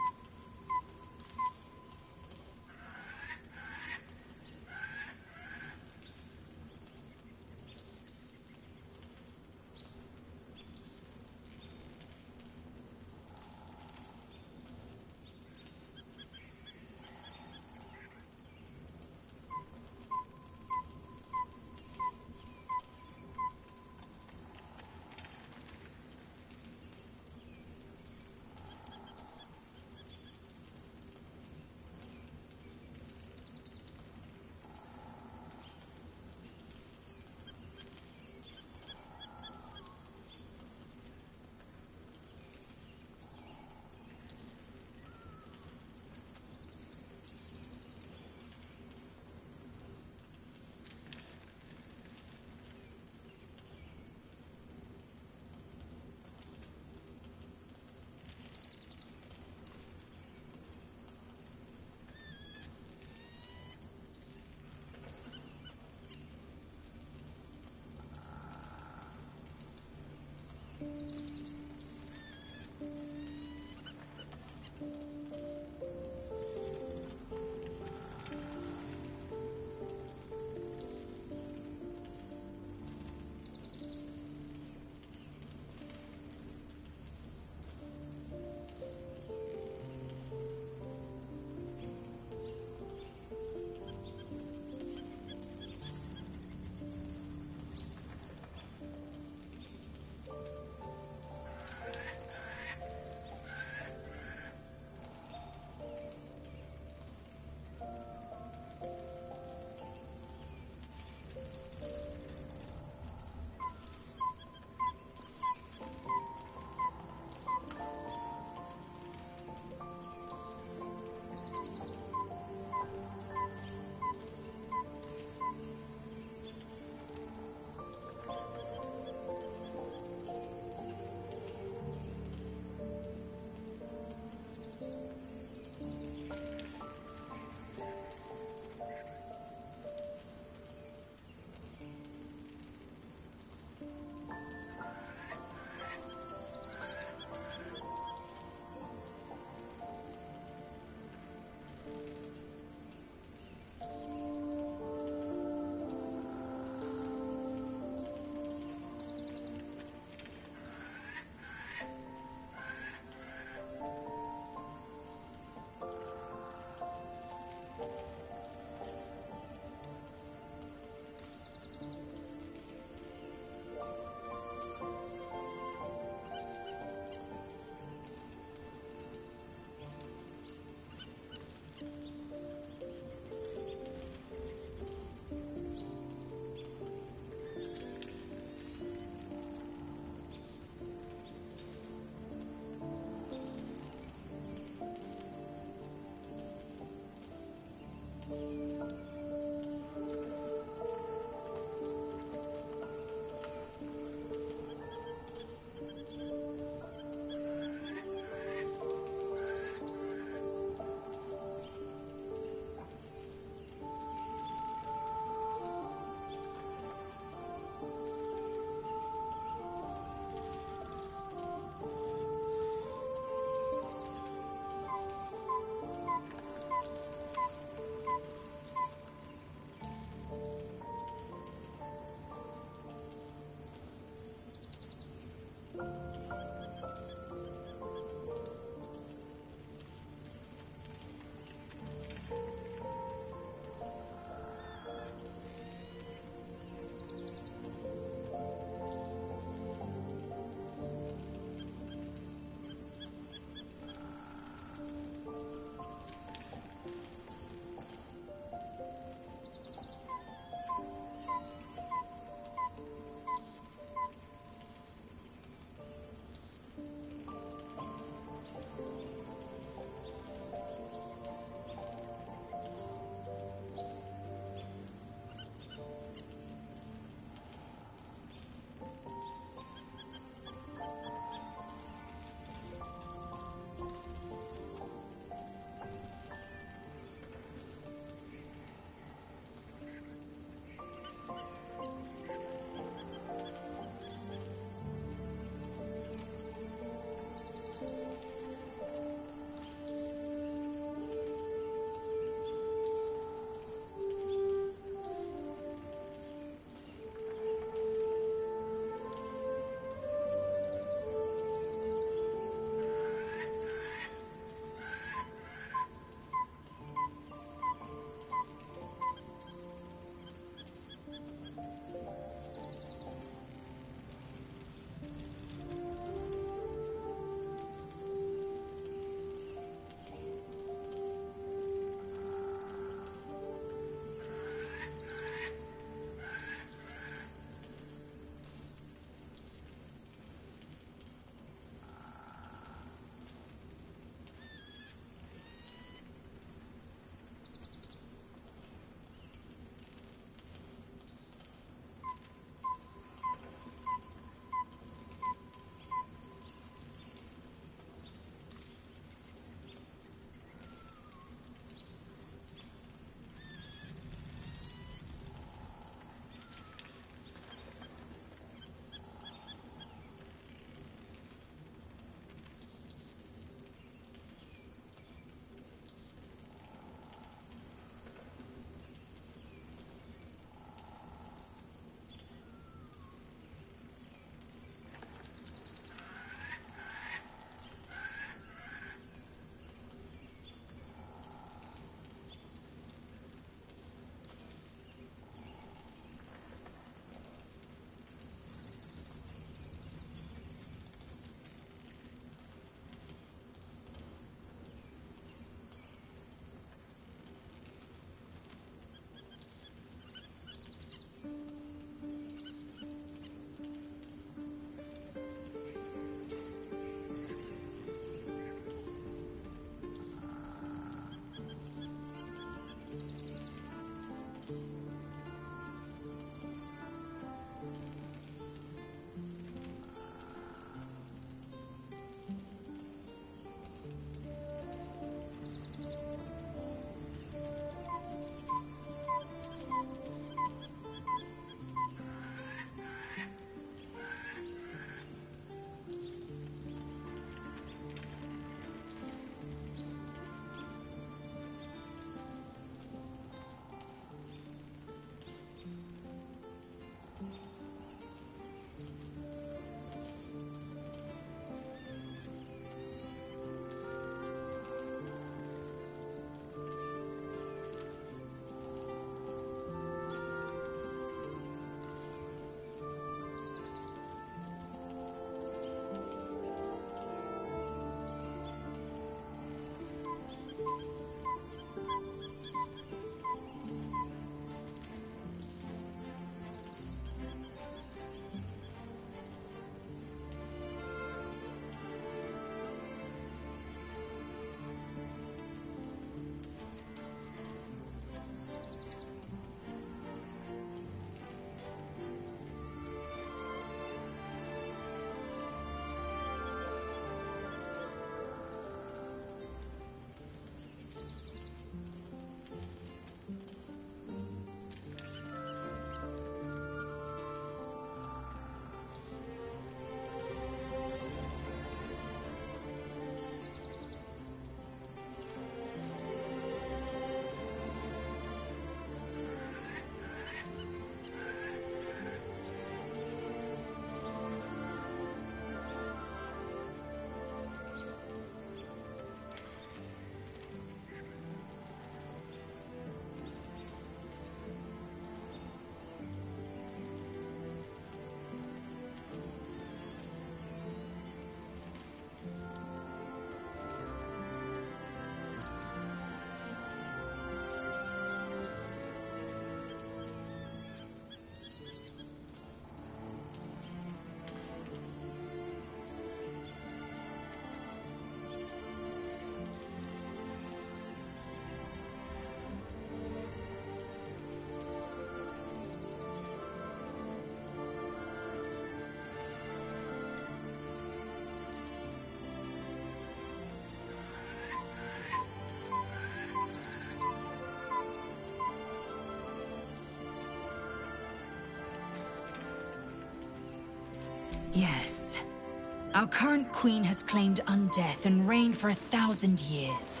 Our current queen has claimed undeath and reigned for 1,000 years.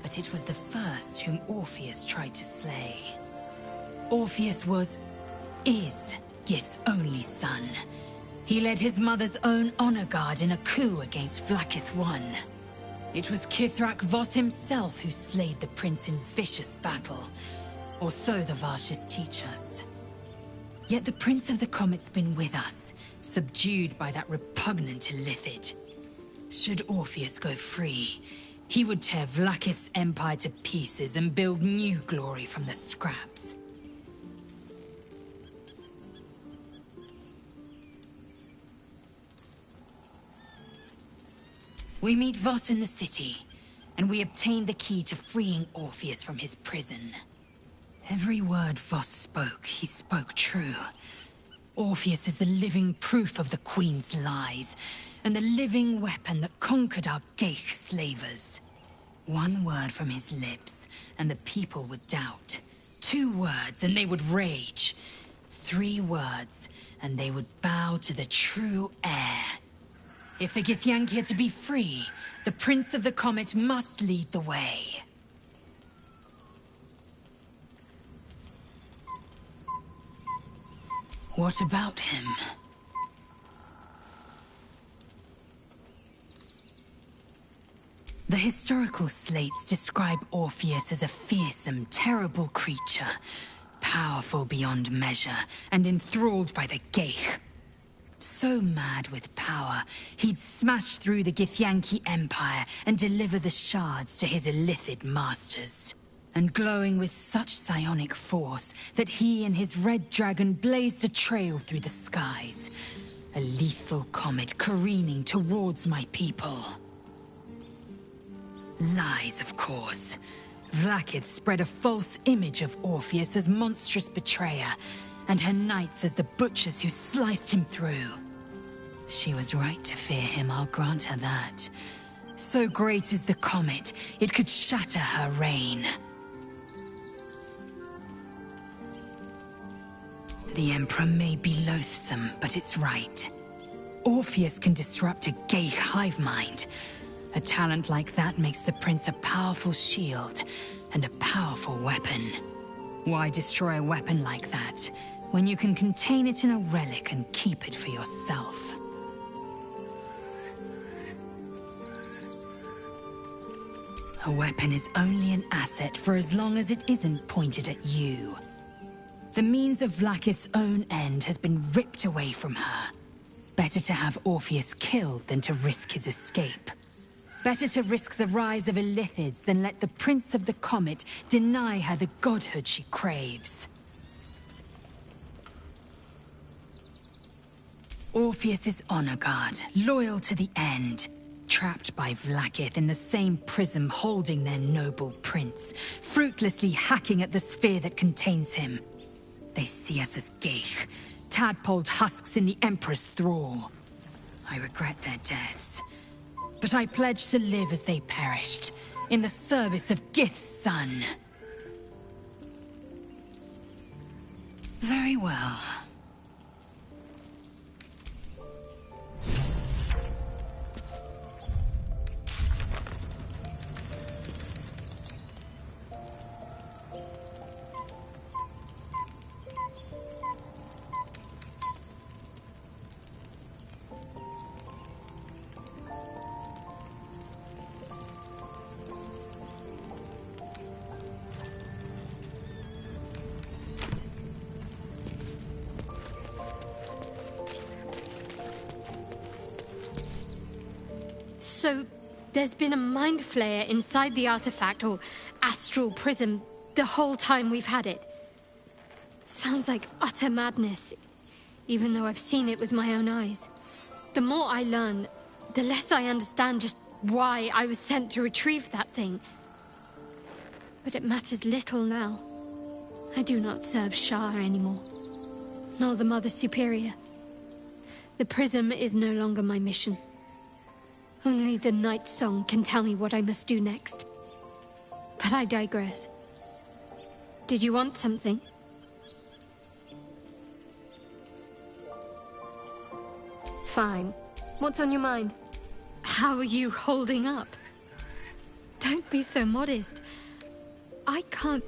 But it was the first whom Orpheus tried to slay. Orpheus is Gith's only son. He led his mother's own honor guard in a coup against Vlaakith I. It was Kithrak Voss himself who slayed the prince in vicious battle, or so the Varshas teach us. Yet the Prince of the Comet's been with us, subdued by that repugnant illithid. Should Orpheus go free, he would tear Vlaakith's empire to pieces and build new glory from the scraps. We meet Voss in the city, and we obtain the key to freeing Orpheus from his prison. Every word Voss spoke, he spoke true. Orpheus is the living proof of the Queen's lies, and the living weapon that conquered our Geich slavers. One word from his lips, and the people would doubt. 2 words, and they would rage. 3 words, and they would bow to the true heir. If the Githyanki are to be free, the Prince of the Comet must lead the way. What about him? The historical slates describe Orpheus as a fearsome, terrible creature, powerful beyond measure, and enthralled by the Geich. So mad with power, he'd smash through the Githyanki Empire and deliver the shards to his illithid masters. And glowing with such psionic force that he and his red dragon blazed a trail through the skies. A lethal comet careening towards my people. Lies, of course. Vlaakith spread a false image of Orpheus as monstrous betrayer, and her knights as the butchers who sliced him through. She was right to fear him, I'll grant her that. So great is the comet, it could shatter her reign. The Emperor may be loathsome, but it's right. Orpheus can disrupt a Geich hive mind. A talent like that makes the Prince a powerful shield and a powerful weapon. Why destroy a weapon like that, when you can contain it in a relic and keep it for yourself? A weapon is only an asset for as long as it isn't pointed at you. The means of Vlaakith's own end has been ripped away from her. Better to have Orpheus killed than to risk his escape. Better to risk the rise of illithids than let the Prince of the Comet deny her the godhood she craves. Orpheus is honor guard, loyal to the end. Trapped by Vlaakith in the same prism holding their noble prince, fruitlessly hacking at the sphere that contains him. They see us as Geich, tadpoled husks in the Emperor's thrall. I regret their deaths, but I pledge to live as they perished, in the service of Gith's son. Very well. So, there's been a mind flayer inside the artifact, or astral prism, the whole time we've had it. Sounds like utter madness, even though I've seen it with my own eyes. The more I learn, the less I understand just why I was sent to retrieve that thing. But it matters little now. I do not serve Shah anymore, nor the Mother Superior. The prism is no longer my mission. Only the night song can tell me what I must do next. But I digress. Did you want something? Fine. What's on your mind? How are you holding up? Don't be so modest. I can't...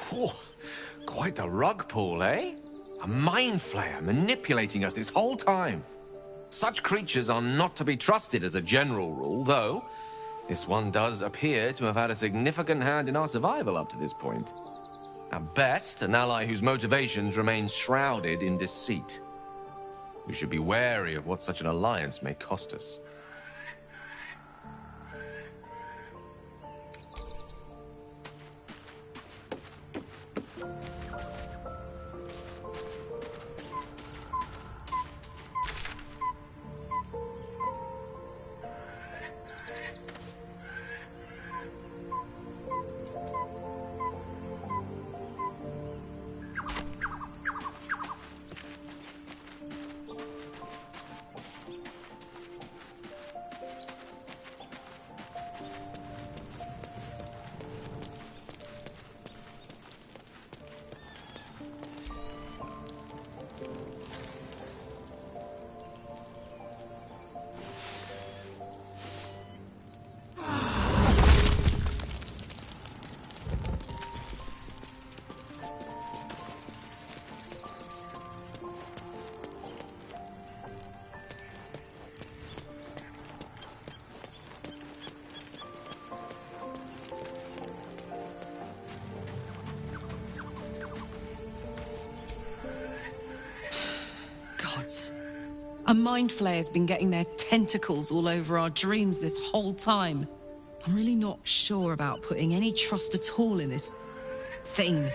Whew. Quite the rug pull, eh? A mind flayer manipulating us this whole time. Such creatures are not to be trusted as a general rule, though this one does appear to have had a significant hand in our survival up to this point. At best, an ally whose motivations remain shrouded in deceit. We should be wary of what such an alliance may cost us. A mind flayer's been getting their tentacles all over our dreams this whole time. I'm really not sure about putting any trust at all in this thing.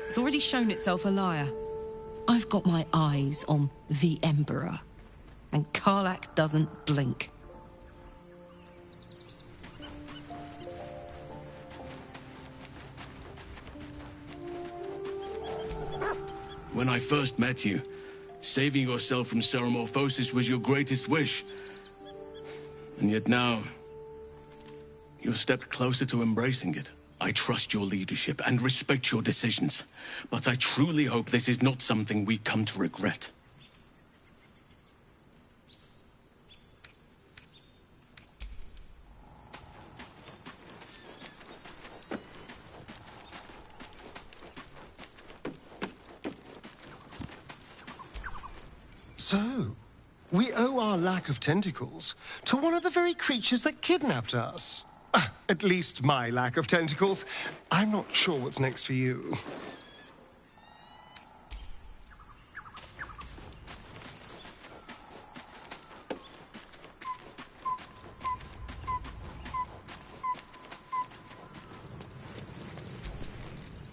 It's already shown itself a liar. I've got my eyes on the Emperor, and Karlach doesn't blink. When I first met you, saving yourself from Ceremorphosis was your greatest wish. And yet now, you've stepped closer to embracing it. I trust your leadership and respect your decisions, but I truly hope this is not something we come to regret. So, we owe our lack of tentacles to one of the very creatures that kidnapped us. At least my lack of tentacles. I'm not sure what's next for you.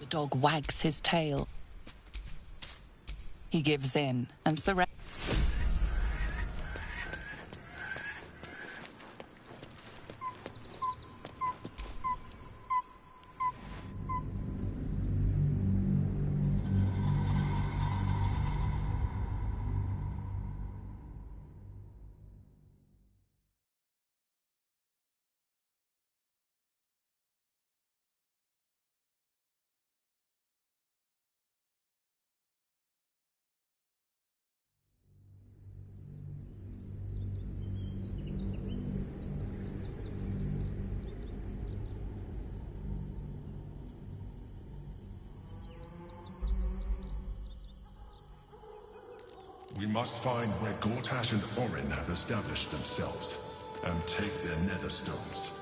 The dog wags his tail. He gives in and surrenders. We must find where Gortash and Orin have established themselves, and take their nether stones.